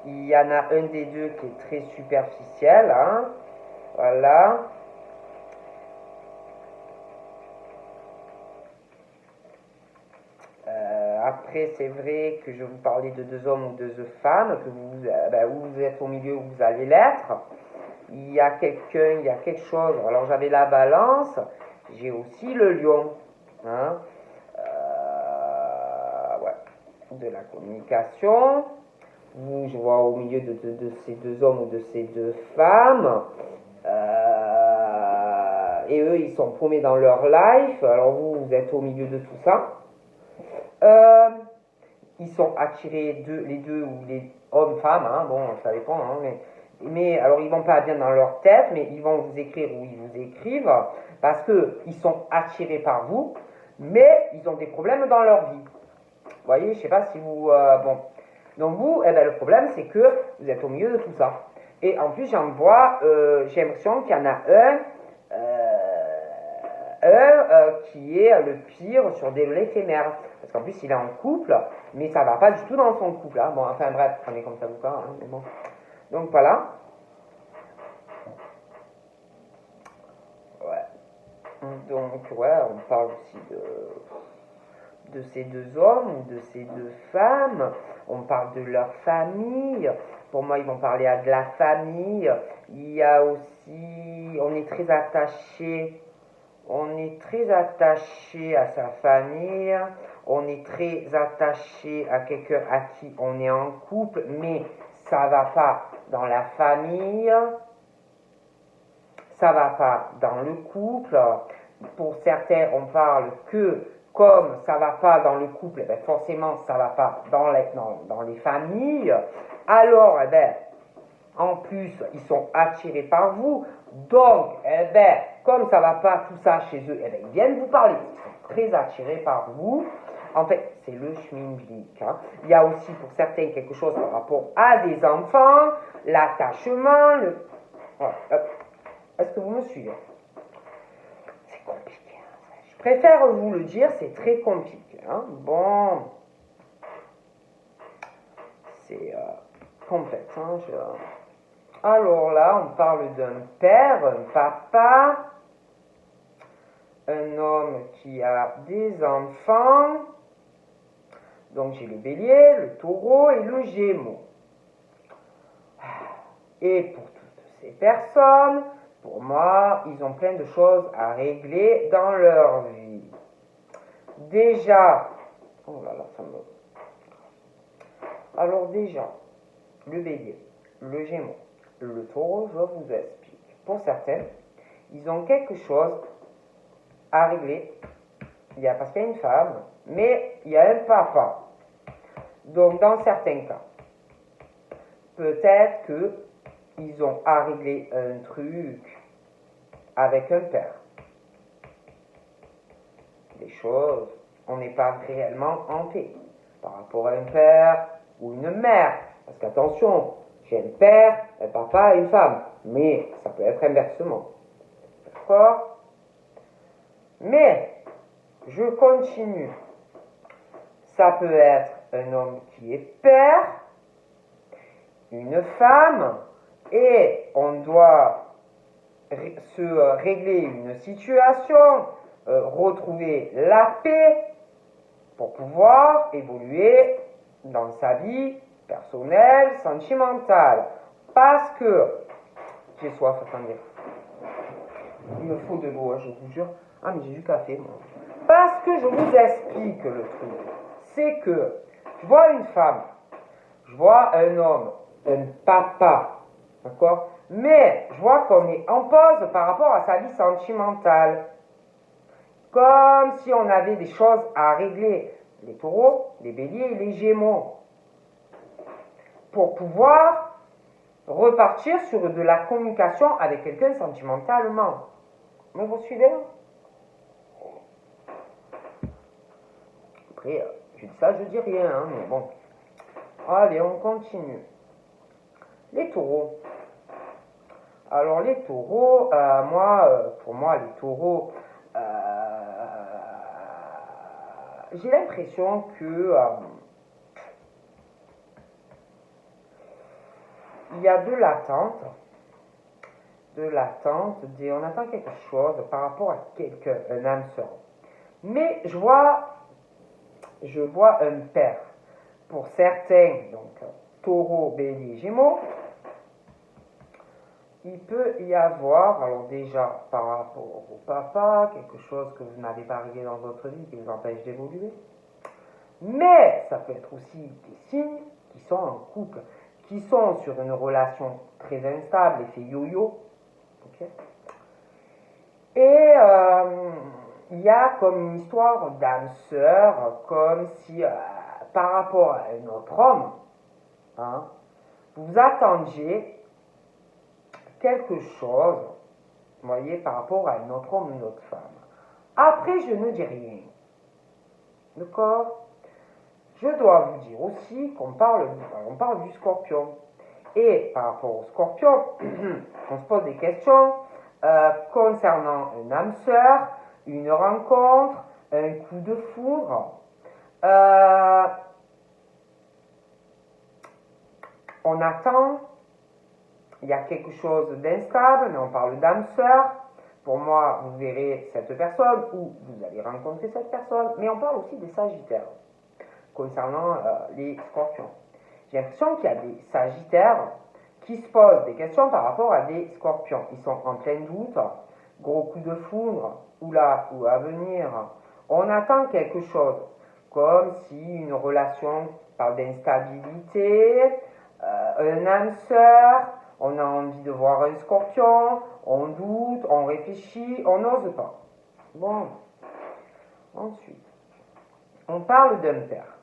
il y en a un des deux qui est très superficiel. Hein, voilà. Après, c'est vrai que je vous parlais de deux hommes ou deux femmes, que où vous êtes au milieu, où vous allez l'être. Il y a quelque chose. Alors, j'avais la balance, j'ai aussi le lion. Hein, ouais, de la communication. Je vois au milieu de ces deux hommes ou de ces deux femmes. Et eux, ils sont paumés dans leur life. Alors, vous êtes au milieu de tout ça. Ils sont attirés les deux ou les hommes-femmes, hein, bon, ça dépend, hein, mais alors ils vont pas bien dans leur tête, mais ils vont vous écrire ou ils vous écrivent parce qu'ils sont attirés par vous, mais ils ont des problèmes dans leur vie. Vous voyez, je sais pas si vous... bon. Donc vous, le problème c'est que vous êtes au milieu de tout ça. Et en plus, j'en vois, j'ai l'impression qu'il y en a un qui est le pire sur l'éphémère. Parce qu'en plus, il est en couple, mais ça va pas du tout dans son couple. Hein. Bon, enfin bref, prenez comme ça vous pas. Hein, mais bon. Donc voilà. Ouais. Donc, ouais, on parle aussi de ces deux hommes ou de ces deux femmes. On parle de leur famille. Pour moi, ils vont parler de la famille. Il y a aussi... On est très attaché... On est très attaché à sa famille, on est très attaché à quelqu'un à qui on est en couple, mais ça va pas dans la famille, ça va pas dans le couple. Pour certains, on parle que comme ça va pas dans le couple, forcément ça va pas dans les familles. Alors, en plus, ils sont attirés par vous. Donc, comme ça va pas tout ça chez eux, ils viennent vous parler. Ils sont très attirés par vous. En fait, c'est le schmilblick. Hein. Il y a aussi pour certains quelque chose par rapport à des enfants, l'attachement, Voilà. Est-ce que vous me suivez? C'est compliqué. Hein. Je préfère vous le dire, c'est très compliqué. Hein. Bon. C'est complexe. Hein. Alors là, on parle d'un père, un papa, un homme qui a des enfants. Donc j'ai le bélier, le taureau et le gémeaux. Et pour toutes ces personnes, pour moi, ils ont plein de choses à régler dans leur vie. Déjà, oh là là, ça me... Alors déjà, le bélier, le gémeaux, le taureau, je vous explique. Pour certains, ils ont quelque chose à régler. Parce qu'il y a une femme, mais il y a un papa. Donc, dans certains cas, peut-être qu'ils ont à régler un truc avec un père. Des choses, on n'est pas réellement en paix par rapport à un père ou une mère. Parce qu'attention, j'ai un père, un papa et une femme. Mais ça peut être inversement. D'accord? Mais, je continue. Ça peut être un homme qui est père, une femme, et on doit se régler une situation, retrouver la paix pour pouvoir évoluer dans sa vie personnelle, sentimentale. Parce que, j'ai soif, attendez. Il me faut de l'eau, hein, je vous jure. Ah, mais j'ai du café, moi. Parce que je vous explique le truc. C'est que je vois une femme, je vois un homme, un papa, d'accord? Mais je vois qu'on est en pause par rapport à sa vie sentimentale. Comme si on avait des choses à régler. Les taureaux, les béliers et les gémeaux. pour pouvoir repartir sur de la communication avec quelqu'un sentimentalement. Mais vous suivez? Après, je dis ça, je dis rien, hein, mais bon. Allez, on continue. Les taureaux. Alors les taureaux, pour moi, les taureaux, j'ai l'impression que il y a de l'attente, on attend quelque chose par rapport à quelqu'un, un âme sœur. Mais je vois un père. Pour certains, donc taureau, bélier, gémeaux, il peut y avoir, alors déjà par rapport au papa, quelque chose que vous n'avez pas réglé dans votre vie qui vous empêche d'évoluer. Mais ça peut être aussi des signes qui sont en couple, qui sont sur une relation très instable, effet yo-yo. Okay. Et il y a comme une histoire d'âme sœur, comme si par rapport à un autre homme, hein, vous attendiez quelque chose, vous voyez, par rapport à un autre homme, une autre femme. Après, je ne dis rien. D'accord? Je dois vous dire aussi qu'on parle du scorpion. Et par rapport au scorpion, on se pose des questions concernant une âme sœur, une rencontre, un coup de foudre. On attend, il y a quelque chose d'instable, mais on parle d'âme sœur. Pour moi, vous verrez cette personne ou vous allez rencontrer cette personne, mais on parle aussi des sagittaires concernant les scorpions. J'ai l'impression qu'il y a des sagittaires qui se posent des questions par rapport à des scorpions. Ils sont en plein doute, gros coup de foudre, ou là, ou à venir. On attend quelque chose, comme si une relation parle d'instabilité, un âme sœur, on a envie de voir un scorpion, on doute, on réfléchit, on n'ose pas. Bon, ensuite, on parle d'un père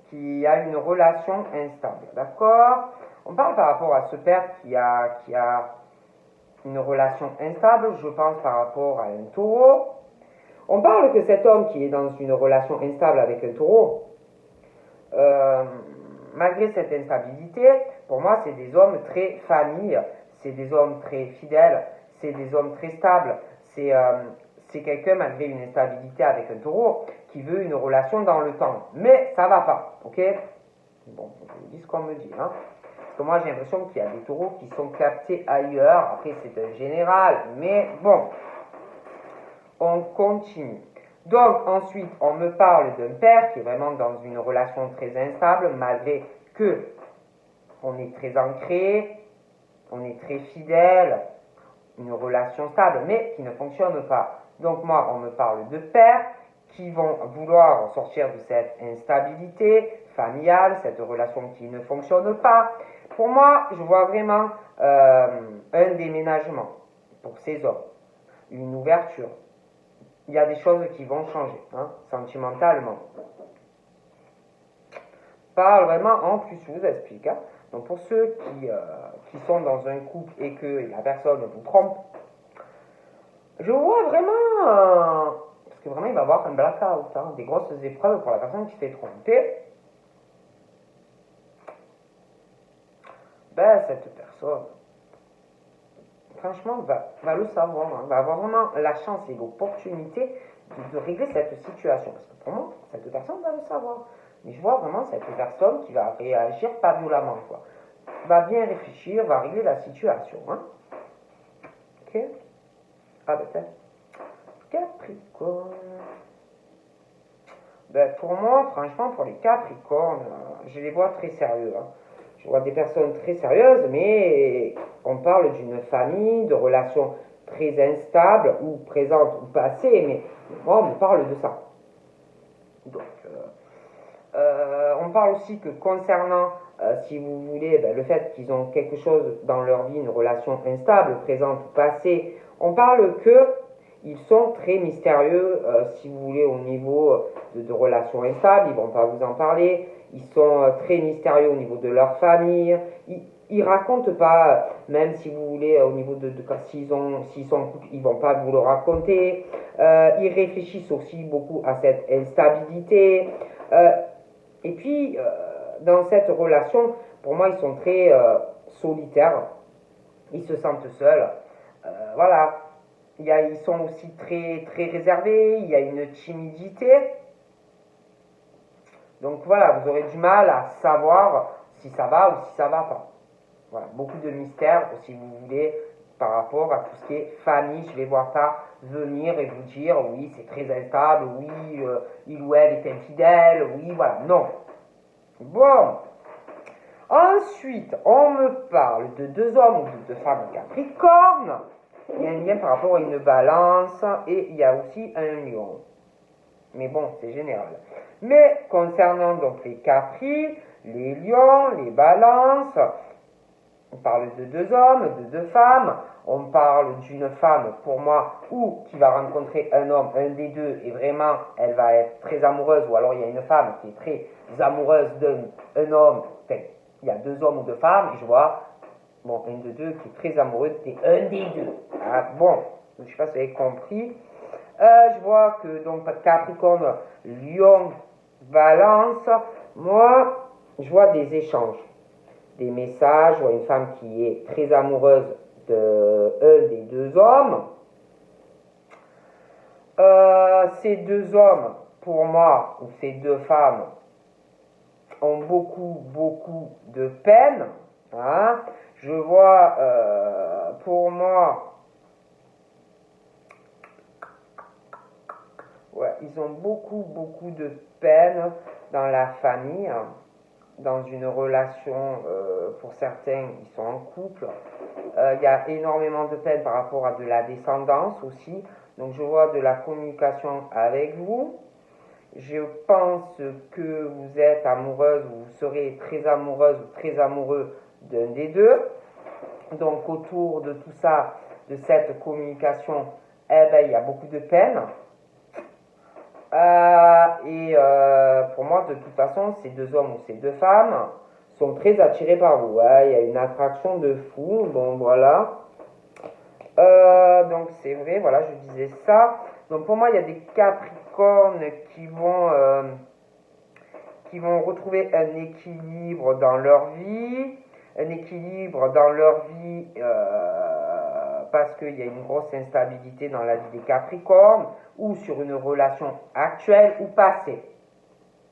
qui a une relation instable, d'accord? On parle par rapport à ce père qui a une relation instable, je pense par rapport à un taureau. On parle que cet homme qui est dans une relation instable avec un taureau, malgré cette instabilité, pour moi, c'est des hommes très famille, c'est des hommes très fidèles, c'est des hommes très stables, c'est quelqu'un, malgré une instabilité avec un taureau, qui veut une relation dans le temps. Mais ça va pas, ok? Bon, je vous dis ce qu'on me dit, hein. Parce que moi, j'ai l'impression qu'il y a des taureaux qui sont captés ailleurs. Après, c'est un général, mais bon. On continue. Donc, ensuite, on me parle d'un père qui est vraiment dans une relation très instable, malgré que on est très ancré, on est très fidèle, une relation stable, mais qui ne fonctionne pas. Donc moi, on me parle de pères qui vont vouloir sortir de cette instabilité familiale, cette relation qui ne fonctionne pas. Pour moi, je vois vraiment un déménagement pour ces hommes, une ouverture. Il y a des choses qui vont changer, hein, sentimentalement. Parle vraiment en plus, je vous explique. Hein. Donc pour ceux qui sont dans un couple et que la personne vous trompe, je vois vraiment, parce que vraiment il va y avoir un blackout, hein, des grosses épreuves pour la personne qui se fait tromper. Ben cette personne, franchement, va le savoir, hein, va avoir vraiment la chance et l'opportunité de régler cette situation. Parce que pour moi, cette personne va le savoir. Mais je vois vraiment cette personne qui va réagir pas violemment, quoi. Va bien réfléchir, va régler la situation, hein. Ok? Ah ben tiens. Capricorne. Ben pour moi, franchement, pour les Capricornes, je les vois très sérieux, hein. Je vois des personnes très sérieuses, mais on parle d'une famille, de relations très instables, ou présentes ou passées, mais moi, on me parle de ça. Donc, on parle aussi que concernant, si vous voulez, le fait qu'ils ont quelque chose dans leur vie, une relation instable, présente ou passée, on parle que ils sont très mystérieux, si vous voulez, au niveau de relations instables, ils vont pas vous en parler. Ils sont très mystérieux au niveau de leur famille. Ils racontent pas, même si vous voulez, au niveau de s'ils sont en couple, ils vont pas vous le raconter. Ils réfléchissent aussi beaucoup à cette instabilité. Et puis, dans cette relation, pour moi, ils sont très solitaires. Ils se sentent seuls. Voilà. Ils sont aussi très, très réservés. Il y a une timidité. Donc voilà, vous aurez du mal à savoir si ça va ou si ça va pas. Voilà, beaucoup de mystères, si vous voulez, par rapport à tout ce qui est famille. Je ne les vois pas venir et vous dire, oui, c'est très instable, oui, il ou elle est infidèle, oui, voilà, non. Bon. Ensuite, on me parle de deux hommes ou de deux femmes capricornes. Il y a un lien par rapport à une balance et il y a aussi un lion. Mais bon, c'est général. Mais concernant donc les capris, les lions, les balances, on parle de deux hommes, de deux femmes, on parle d'une femme pour moi ou qui va rencontrer un homme, un des deux, et vraiment elle va être très amoureuse, ou alors il y a une femme qui est très amoureuse d'un homme, enfin, il y a deux hommes ou deux femmes, et je vois, bon, un de deux qui est très amoureux d'un des deux. Ah, bon, je ne sais pas si vous avez compris. Je vois que donc Capricorne, Lion, Balance, moi, je vois des échanges, des messages. Je vois une femme qui est très amoureuse d'un des deux hommes. Ces deux hommes, pour moi, ou ces deux femmes, ont beaucoup, beaucoup de peine. Hein. Je vois, pour moi, ouais, ils ont beaucoup, beaucoup de peine dans la famille, dans une relation, pour certains, ils sont en couple. Il y a énormément de peine par rapport à de la descendance aussi. Donc je vois de la communication avec vous. Je pense que vous êtes amoureuse ou vous serez très amoureuse ou très amoureux d'un des deux. Donc autour de tout ça, de cette communication, eh ben, il y a beaucoup de peine. Pour moi, de toute façon, ces deux hommes ou ces deux femmes sont très attirés par vous. Ouais, il y a une attraction de fou. Bon, voilà. Donc c'est vrai, voilà, je disais ça. Donc pour moi, il y a des Capricornes qui vont retrouver un équilibre dans leur vie. Un équilibre dans leur vie parce qu'il y a une grosse instabilité dans la vie des Capricornes ou sur une relation actuelle ou passée.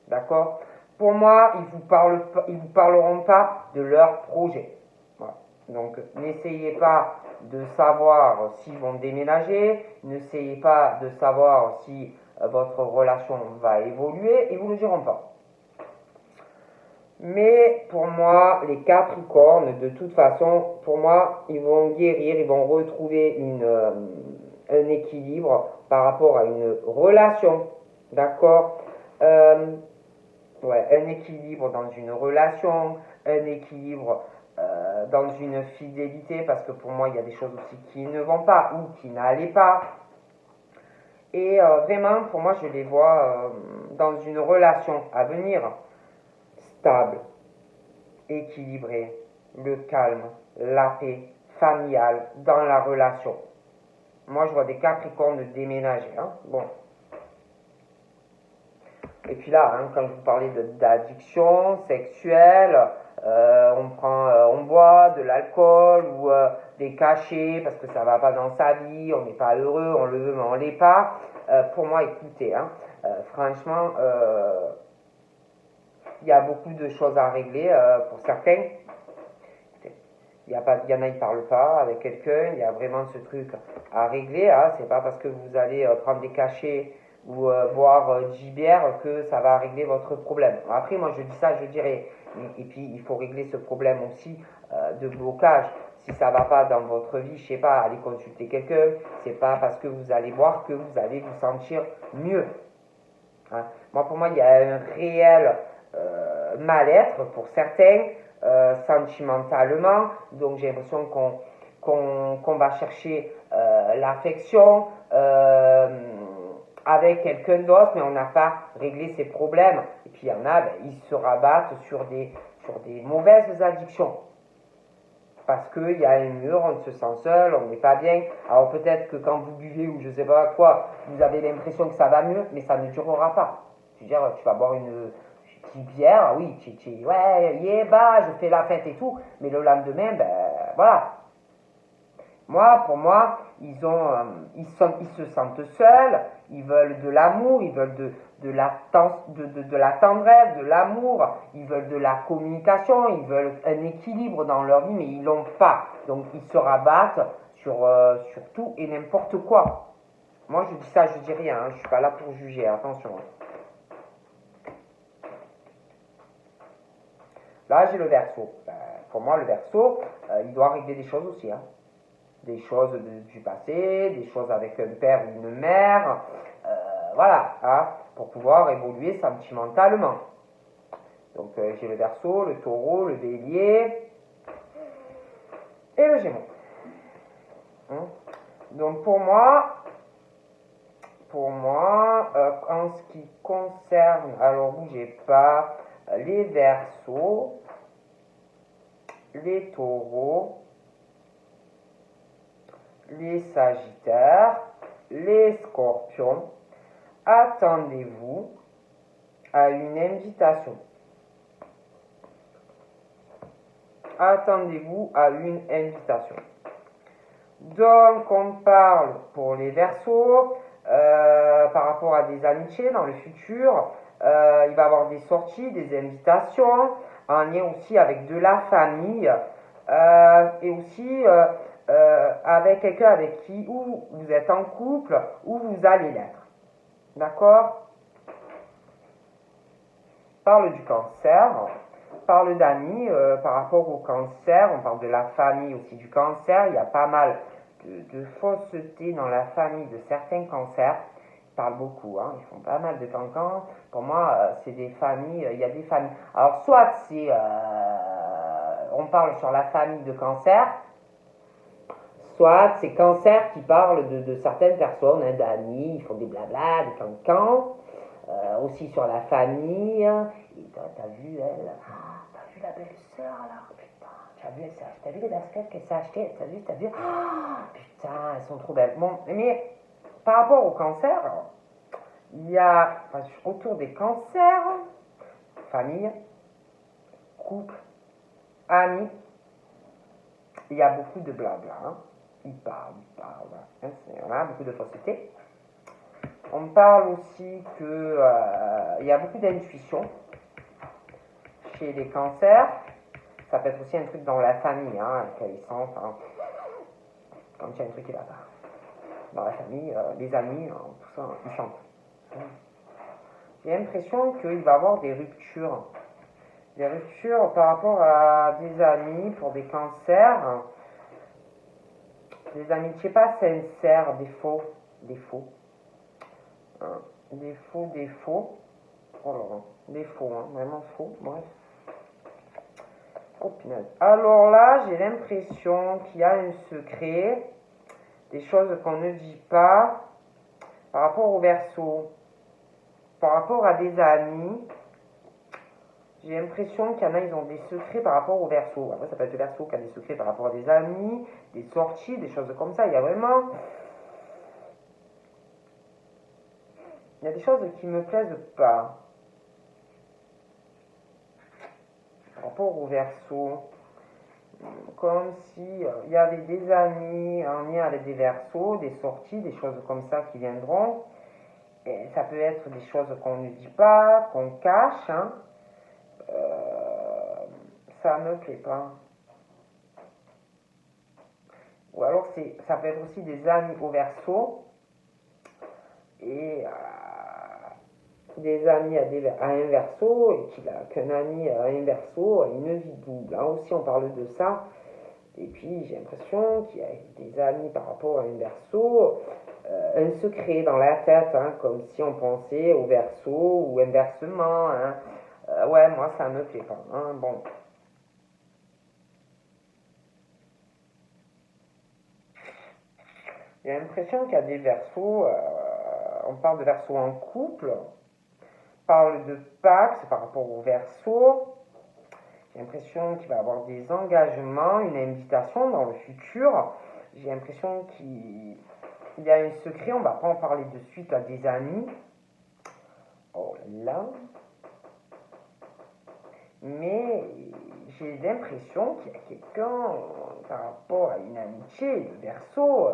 D'accord. Pour moi, ils vous parleront pas de leur projet. Voilà. Donc, n'essayez pas de savoir s'ils vont déménager, n'essayez pas de savoir si votre relation va évoluer, ils vous le diront pas. Mais pour moi, les Capricornes, de toute façon, pour moi, ils vont guérir, ils vont retrouver un équilibre par rapport à une relation. D'accord. Ouais, un équilibre dans une relation, un équilibre dans une fidélité, parce que pour moi, il y a des choses aussi qui ne vont pas ou qui n'allaient pas. Et vraiment, pour moi, je les vois dans une relation à venir stable, équilibrée, le calme, la paix familiale dans la relation. Moi, je vois des Capricornes déménager. Hein. Bon. Et puis là, hein, quand je vous parlais d'addiction sexuelle, on boit de l'alcool ou des cachets parce que ça va pas dans sa vie, on n'est pas heureux, on le veut mais on l'est pas. Pour moi, écoutez, hein, franchement, il y a beaucoup de choses à régler pour certains. Il y en a, ils ne parlent pas avec quelqu'un, il y a vraiment ce truc à régler. Hein. C'est pas parce que vous allez prendre des cachets ou boire 10 bières que ça va régler votre problème. Après, moi je dis ça, je dirais, et puis il faut régler ce problème aussi de blocage. Si ça va pas dans votre vie, je sais pas, allez consulter quelqu'un. C'est pas parce que vous allez boire que vous allez vous sentir mieux. Hein. Moi, pour moi, il y a un réel mal-être pour certains. Sentimentalement, donc j'ai l'impression qu'on va chercher l'affection, avec quelqu'un d'autre, mais on n'a pas réglé ses problèmes. Et puis il y en a, ils se rabattent sur des mauvaises addictions. Parce qu'il y a un mur, on se sent seul, on n'est pas bien. Alors peut-être que quand vous buvez ou je ne sais pas quoi, vous avez l'impression que ça va mieux, mais ça ne durera pas. Je veux dire, tu vas boire une petite bière, oui, ouais, je fais la fête et tout, mais le lendemain, voilà. Pour moi, ils se sentent seuls, ils veulent de l'amour, ils veulent de la tendresse, de l'amour, ils veulent de la communication, ils veulent un équilibre dans leur vie, mais ils l'ont pas. Donc ils se rabattent sur tout et n'importe quoi. Moi je dis ça, je dis rien, je suis pas là pour juger, attention. Là j'ai le Verseau. Pour moi le Verseau, il doit régler des choses aussi. Des choses du passé, des choses avec un père ou une mère, voilà, pour pouvoir évoluer sentimentalement. Donc j'ai le Verseau, le Taureau, le Bélier et le Gémeaux. Donc pour moi, en ce qui concerne, alors bougez pas, les Verseaux, les Taureaux, les Sagittaires, les Scorpions, attendez-vous à une invitation. Attendez-vous à une invitation. Donc, on parle pour les Verseaux, par rapport à des amitiés dans le futur, il va y avoir des sorties, des invitations, en lien aussi avec de la famille, et aussi avec quelqu'un avec qui ou vous êtes en couple, ou vous allez l'être. D'accord? Parle du Cancer, parle d'amis, par rapport au Cancer, on parle de la famille aussi du Cancer, il y a pas mal de fausseté dans la famille de certains Cancers, ils parlent beaucoup, ils font pas mal de cancans. Pour moi, c'est des familles, il y a des familles, alors soit c'est, on parle sur la famille de Cancer, soit c'est Cancer qui parle de certaines personnes, d'amis, ils font des blabla, des cancans. Aussi sur la famille. Et t'as vu elle, t'as vu la belle-sœur là, putain, t'as vu les baskets qu'elle s'est achetées, t'as vu, putain, elles sont trop belles. Bon, mais par rapport au cancer, il y a autour des cancers, famille, couple, amis, il y a beaucoup de blabla, ils parlent, il y a beaucoup de fausseté. On parle aussi que il y a beaucoup d'intuition chez les cancers. Ça peut être aussi un truc dans la famille, qu'ils sentent, quand il y a un truc qui va pas. Dans la famille, les amis, tout ça, ils chantent. J'ai l'impression qu'il va y avoir des ruptures. Des ruptures par rapport à des amis pour des cancers. Des amitiés pas sincères, des faux. Des faux. Oh là là, des faux, vraiment faux, bref. Oh punaise. Alors là, j'ai l'impression qu'il y a un secret, des choses qu'on ne dit pas, par rapport au Verseau, par rapport à des amis. J'ai l'impression qu'il y en a, ils ont des secrets par rapport au Verseau. Après, ça peut être le Verseau qui a des secrets par rapport à des amis, des sorties, des choses comme ça. Il y a des choses qui me plaisent pas. Par rapport au Verseau, comme si il y avait des amis en lien avec des Verseaux, des sorties, des choses comme ça qui viendront. Et ça peut être des choses qu'on ne dit pas, qu'on cache. Ça me plaît pas. Ou alors ça peut être aussi des amis au Verseau et des amis à un Verseau et qu'un ami à un Verseau a une vie double. Là aussi on parle de ça. Et puis j'ai l'impression qu'il y a des amis par rapport à un Verseau, un secret dans la tête, comme si on pensait au Verseau ou inversement. Ouais, moi ça me plaît pas. Bon. J'ai l'impression qu'il y a des Verseaux, on parle de Verseau en couple, on parle de Pax par rapport au Verseau. J'ai l'impression qu'il va avoir des engagements, une invitation dans le futur. J'ai l'impression qu'il y a un secret, on ne va pas en parler de suite à des amis. Oh là. Mais j'ai l'impression qu'il y a quelqu'un par rapport à une amitié, le Verseau.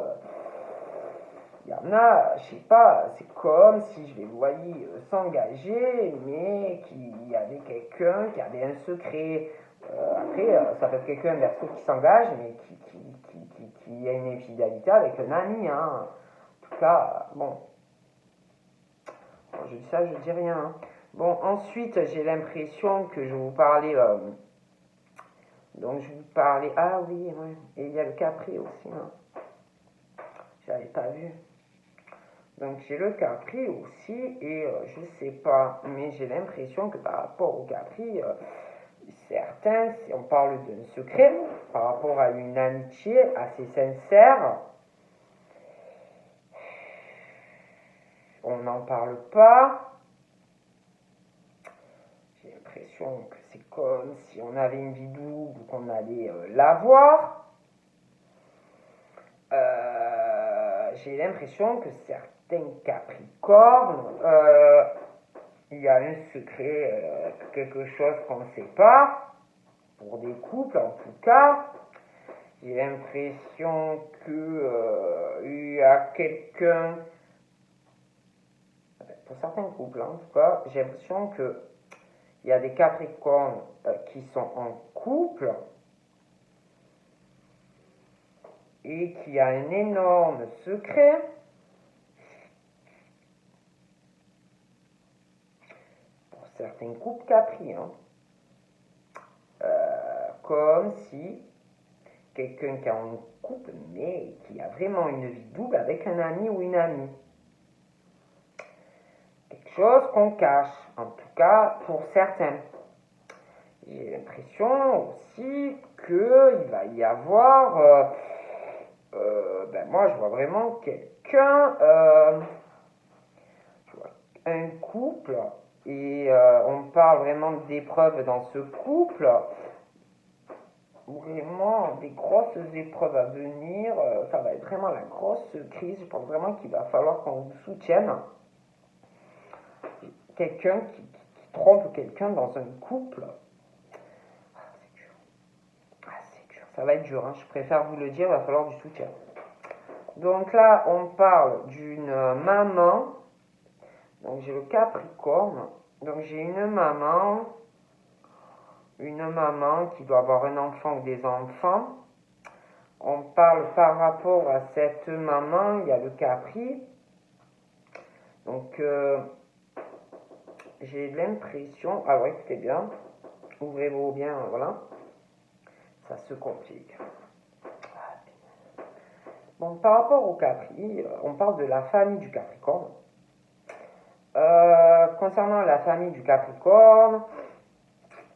Il y en a, je sais pas, c'est comme si je les voyais s'engager, mais qu'il y avait quelqu'un qui avait un secret. Après, ça peut être quelqu'un Verseau qui s'engage, mais qui a une infidélité avec un ami. Hein. En tout cas, bon. Je dis ça, je dis rien. Hein. Bon, ensuite, j'ai l'impression que je vais vous parler. Donc, je vais vous parler. Ah oui, ouais. Et il y a le Capri aussi. Hein. J'avais pas vu. Donc j'ai le Capri aussi et je sais pas, mais j'ai l'impression que par rapport au Capri, certains, si on parle d'un secret, par rapport à une amitié assez sincère, on n'en parle pas. J'ai l'impression que c'est comme si on avait une vie double ou qu'on allait l'avoir. J'ai l'impression que certains Capricornes, il y a un secret, quelque chose qu'on ne sait pas, pour des couples en tout cas. J'ai l'impression qu'il y a quelqu'un, pour certains couples en tout cas, j'ai l'impression qu'il y a des Capricornes qui sont en couple et qui a un énorme secret. Pour certains couples Capri, hein. Comme si quelqu'un qui est en couple, mais qui a vraiment une vie double avec un ami ou une amie. Quelque chose qu'on cache, en tout cas pour certains. J'ai l'impression aussi qu'il va y avoir... moi, je vois vraiment quelqu'un... un couple, et on parle vraiment d'épreuves dans ce couple. Vraiment des grosses épreuves à venir, ça va être vraiment la grosse crise. Je pense vraiment qu'il va falloir qu'on vous soutienne. Quelqu'un qui trompe quelqu'un dans un couple, c'est dur. C'est dur, ça va être dur, hein. Je préfère vous le dire, il va falloir du soutien. Donc là, on parle d'une maman. Donc j'ai le Capricorne. Donc j'ai une maman qui doit avoir un enfant ou des enfants. On parle par rapport à cette maman, il y a le Capri. Donc, j'ai l'impression... Alors, écoutez bien. Ouvrez-vous bien, voilà. Ça se complique. Bon, par rapport au Capri, on parle de la famille du Capricorne. Concernant la famille du Capricorne,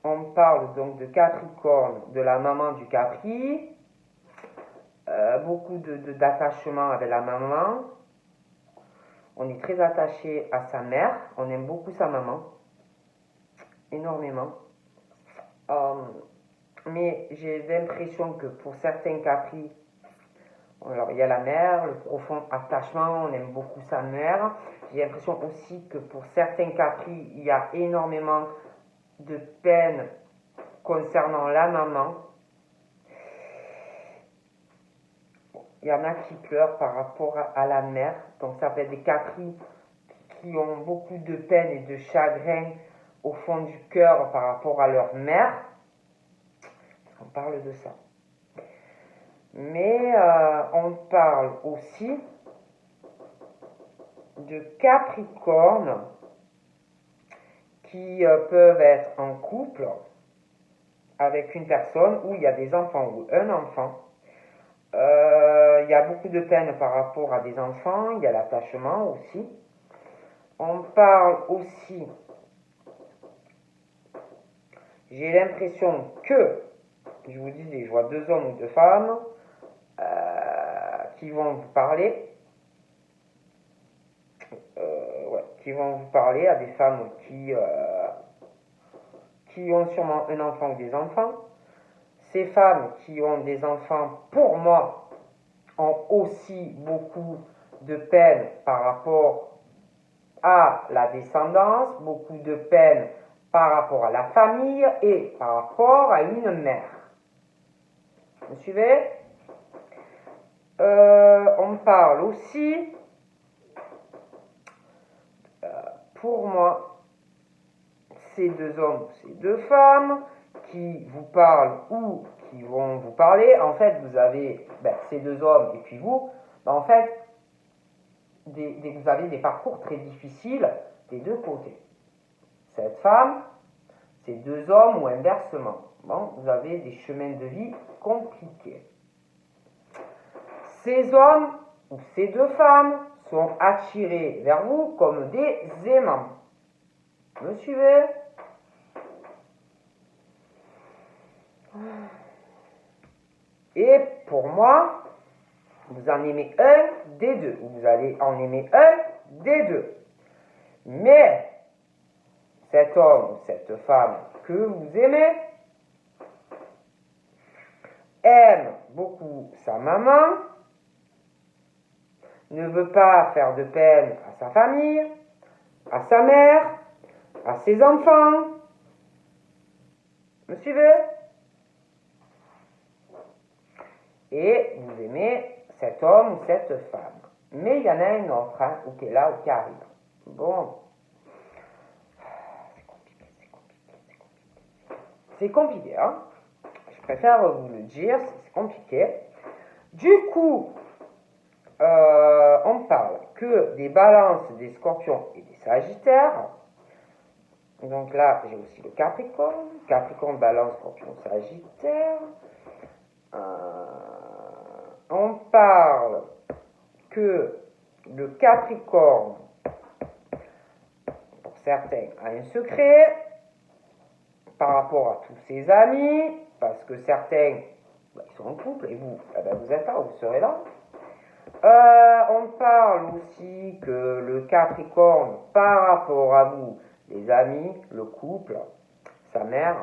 on parle donc de Capricorne, de la maman du Capri. Beaucoup d'attachement avec la maman. On est très attaché à sa mère. On aime beaucoup sa maman. Énormément. Mais j'ai l'impression que pour certains Capri, alors il y a la mère, le profond attachement, on aime beaucoup sa mère. J'ai l'impression aussi que pour certains Capri, il y a énormément de peine concernant la maman. Il y en a qui pleurent par rapport à la mère. Donc ça peut être des Capri qui ont beaucoup de peine et de chagrin au fond du cœur par rapport à leur mère. On parle de ça. Mais on parle aussi de Capricornes qui peuvent être en couple avec une personne où il y a des enfants ou un enfant. Il y a beaucoup de peine par rapport à des enfants, il y a l'attachement aussi. On parle aussi, j'ai l'impression que, je vous disais, je vois 2 hommes ou 2 femmes qui vont vous parler. qui vont vous parler, à des femmes qui ont sûrement un enfant ou des enfants. Ces femmes qui ont des enfants, pour moi, ont aussi beaucoup de peine par rapport à la descendance, beaucoup de peine par rapport à la famille et par rapport à une mère. Vous suivez? On parle aussi, pour moi, ces deux hommes, ces deux femmes qui vous parlent ou qui vont vous parler. En fait, vous avez ces deux hommes et puis vous, en fait, vous avez des parcours très difficiles des deux côtés. Cette femme, ces deux hommes ou inversement. Bon, vous avez des chemins de vie compliqués. Ces hommes ou ces deux femmes sont attirés vers vous comme des aimants. Me suivez? Et pour moi, vous en aimez un des deux, ou vous allez en aimer un des deux. Mais cet homme ou cette femme que vous aimez aime beaucoup sa maman, ne veut pas faire de peine à sa famille, à sa mère, à ses enfants. Me suivez? Et vous aimez cet homme ou cette femme. Mais il y en a une autre, ou qui est là, ou qui arrive. Bon. C'est compliqué, hein? Je préfère vous le dire, c'est compliqué. Du coup, on parle que des balances, des scorpions et des sagittaires. Donc là, j'ai aussi le Capricorne. Capricorne, balance, scorpion, sagittaire. On parle que le Capricorne, pour certains, a un secret par rapport à tous ses amis, parce que certains, ils sont en couple, et vous, vous êtes là, vous serez là. On parle aussi que le Capricorne, par rapport à vous, les amis, le couple, sa mère,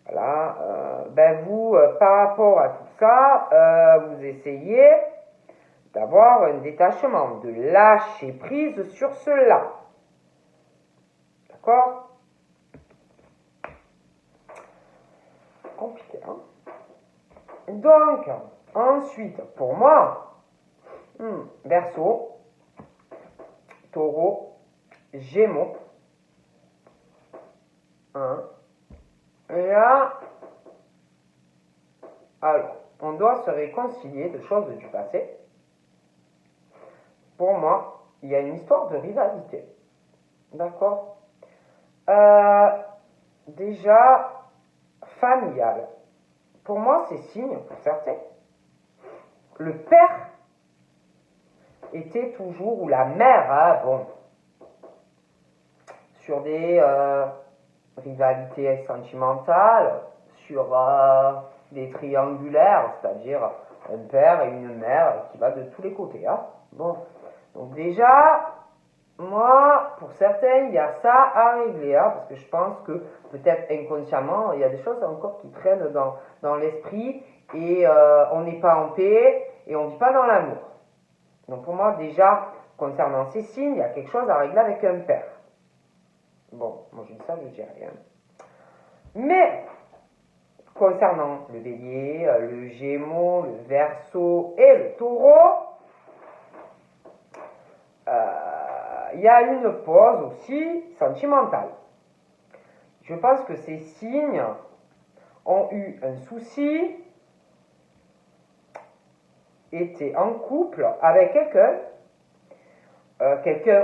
voilà, vous, par rapport à tout ça, vous essayez d'avoir un détachement, de lâcher prise sur cela. D'accord? Compliqué, hein? Donc, ensuite, pour moi, Verseau, Taureau, Gémeaux, et là, alors, on doit se réconcilier de choses du passé. Pour moi, il y a une histoire de rivalité. D'accord? Déjà, familial. Pour moi, c'est signe, pour certains. Le père était toujours, ou la mère, sur des rivalités sentimentales, sur des triangulaires, c'est-à-dire un père et une mère qui va de tous les côtés. Bon, donc déjà, moi, pour certains, il y a ça à régler, parce que je pense que peut-être inconsciemment, il y a des choses encore qui traînent dans l'esprit et on n'est pas en paix et on ne vit pas dans l'amour. Donc pour moi, déjà, concernant ces signes, il y a quelque chose à régler avec un père. Bon, moi je dis ça, je dis rien. Mais, concernant le bélier, le gémeaux, le verseau et le taureau, il y a une pause aussi sentimentale. Je pense que ces signes ont eu un souci, étaient en couple avec quelqu'un,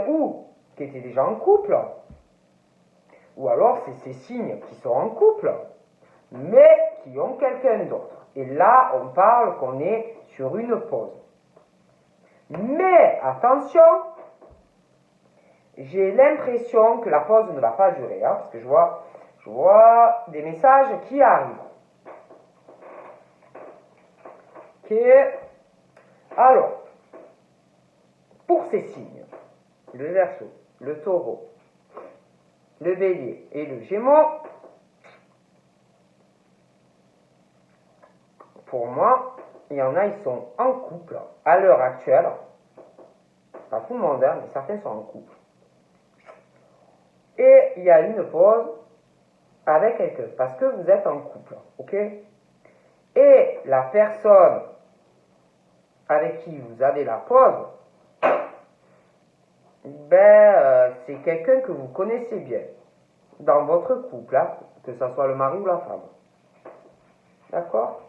ou qui était déjà en couple, ou alors c'est ces signes qui sont en couple, mais qui ont quelqu'un d'autre. Et là, on parle qu'on est sur une pause. Mais attention, j'ai l'impression que la pause ne va pas durer, parce que je vois des messages qui arrivent. Ok. Alors, pour ces signes, le Verseau, le taureau, le bélier et le gémeaux, pour moi, il y en a, ils sont en couple à l'heure actuelle. Pas tout le monde, hein, mais certains sont en couple. Et il y a une pause avec quelqu'un, parce que vous êtes en couple, ok? Et la personne avec qui vous avez la pause, c'est quelqu'un que vous connaissez bien dans votre couple, hein, que ce soit le mari ou la femme. D'accord?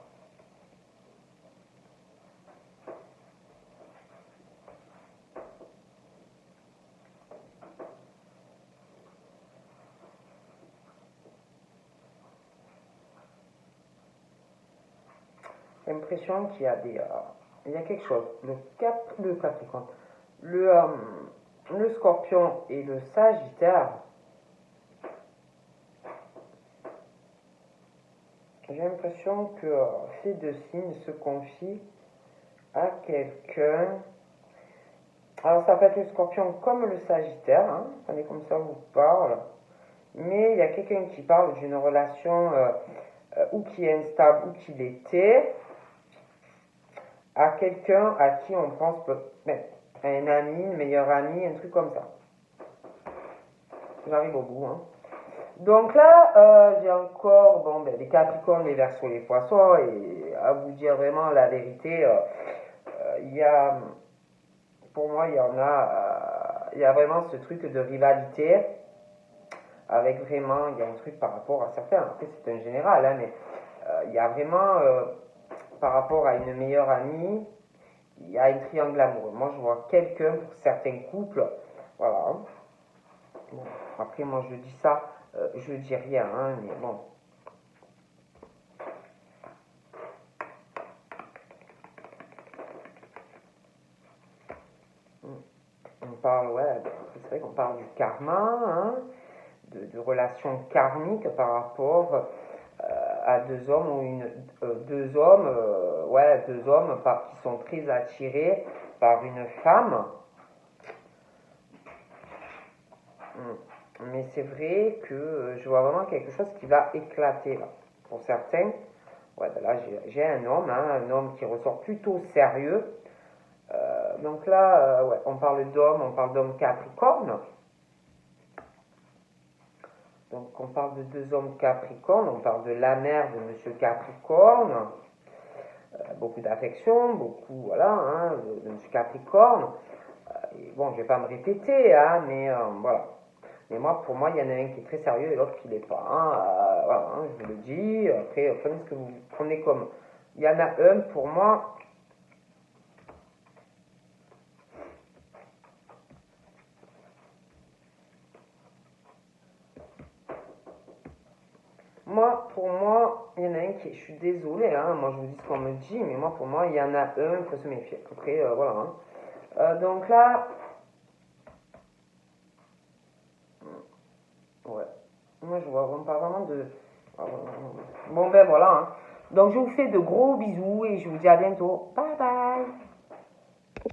J'ai l'impression qu'il y a il y a quelque chose. Le Capricorne, le Scorpion et le Sagittaire. J'ai l'impression que ces deux signes se confient à quelqu'un. Alors ça peut être le Scorpion comme le Sagittaire, hein, ça est comme ça vous parle. Mais il y a quelqu'un qui parle d'une relation ou qui est instable ou qui l'était, à quelqu'un à qui on pense un ami, une meilleure amie, un truc comme ça. J'arrive au bout. Hein. Donc là, j'ai encore les Capricornes, les Verseaux, les Poissons, et à vous dire vraiment la vérité, il y a, pour moi, il y a vraiment ce truc de rivalité, avec vraiment, il y a un truc par rapport à certains, après c'est un général, hein, mais il y a vraiment, par rapport à une meilleure amie, il y a un triangle amoureux. Moi, je vois quelqu'un, pour certains couples, voilà. Bon, après, moi, je dis ça, je dis rien, hein, mais bon. On parle, c'est vrai qu'on parle du karma, hein, de relations karmiques par rapport à deux hommes ou deux hommes qui sont très attirés par une femme. Mais c'est vrai que je vois vraiment quelque chose qui va éclater là. Pour certains, là j'ai un homme qui ressort plutôt sérieux. Donc là, on parle d'homme Capricorne. Donc on parle de deux hommes Capricorne, on parle de la mère de Monsieur Capricorne. Beaucoup d'affection, beaucoup, de Monsieur Capricorne. Et bon, je vais pas me répéter, hein, mais voilà. Mais pour moi, il y en a un qui est très sérieux et l'autre qui l'est pas. Je vous le dis. Après, prenez ce que vous prenez comme. Il y en a un, pour moi. Pour moi, il y en a un qui. Je suis désolé, hein, moi je vous dis ce qu'on me dit, mais pour moi, il y en a un, il faut se méfier. Après, voilà. Hein. Donc là. Ouais. Moi, on parle vraiment de. Bon, voilà. Hein. Donc, je vous fais de gros bisous et je vous dis à bientôt. Bye bye.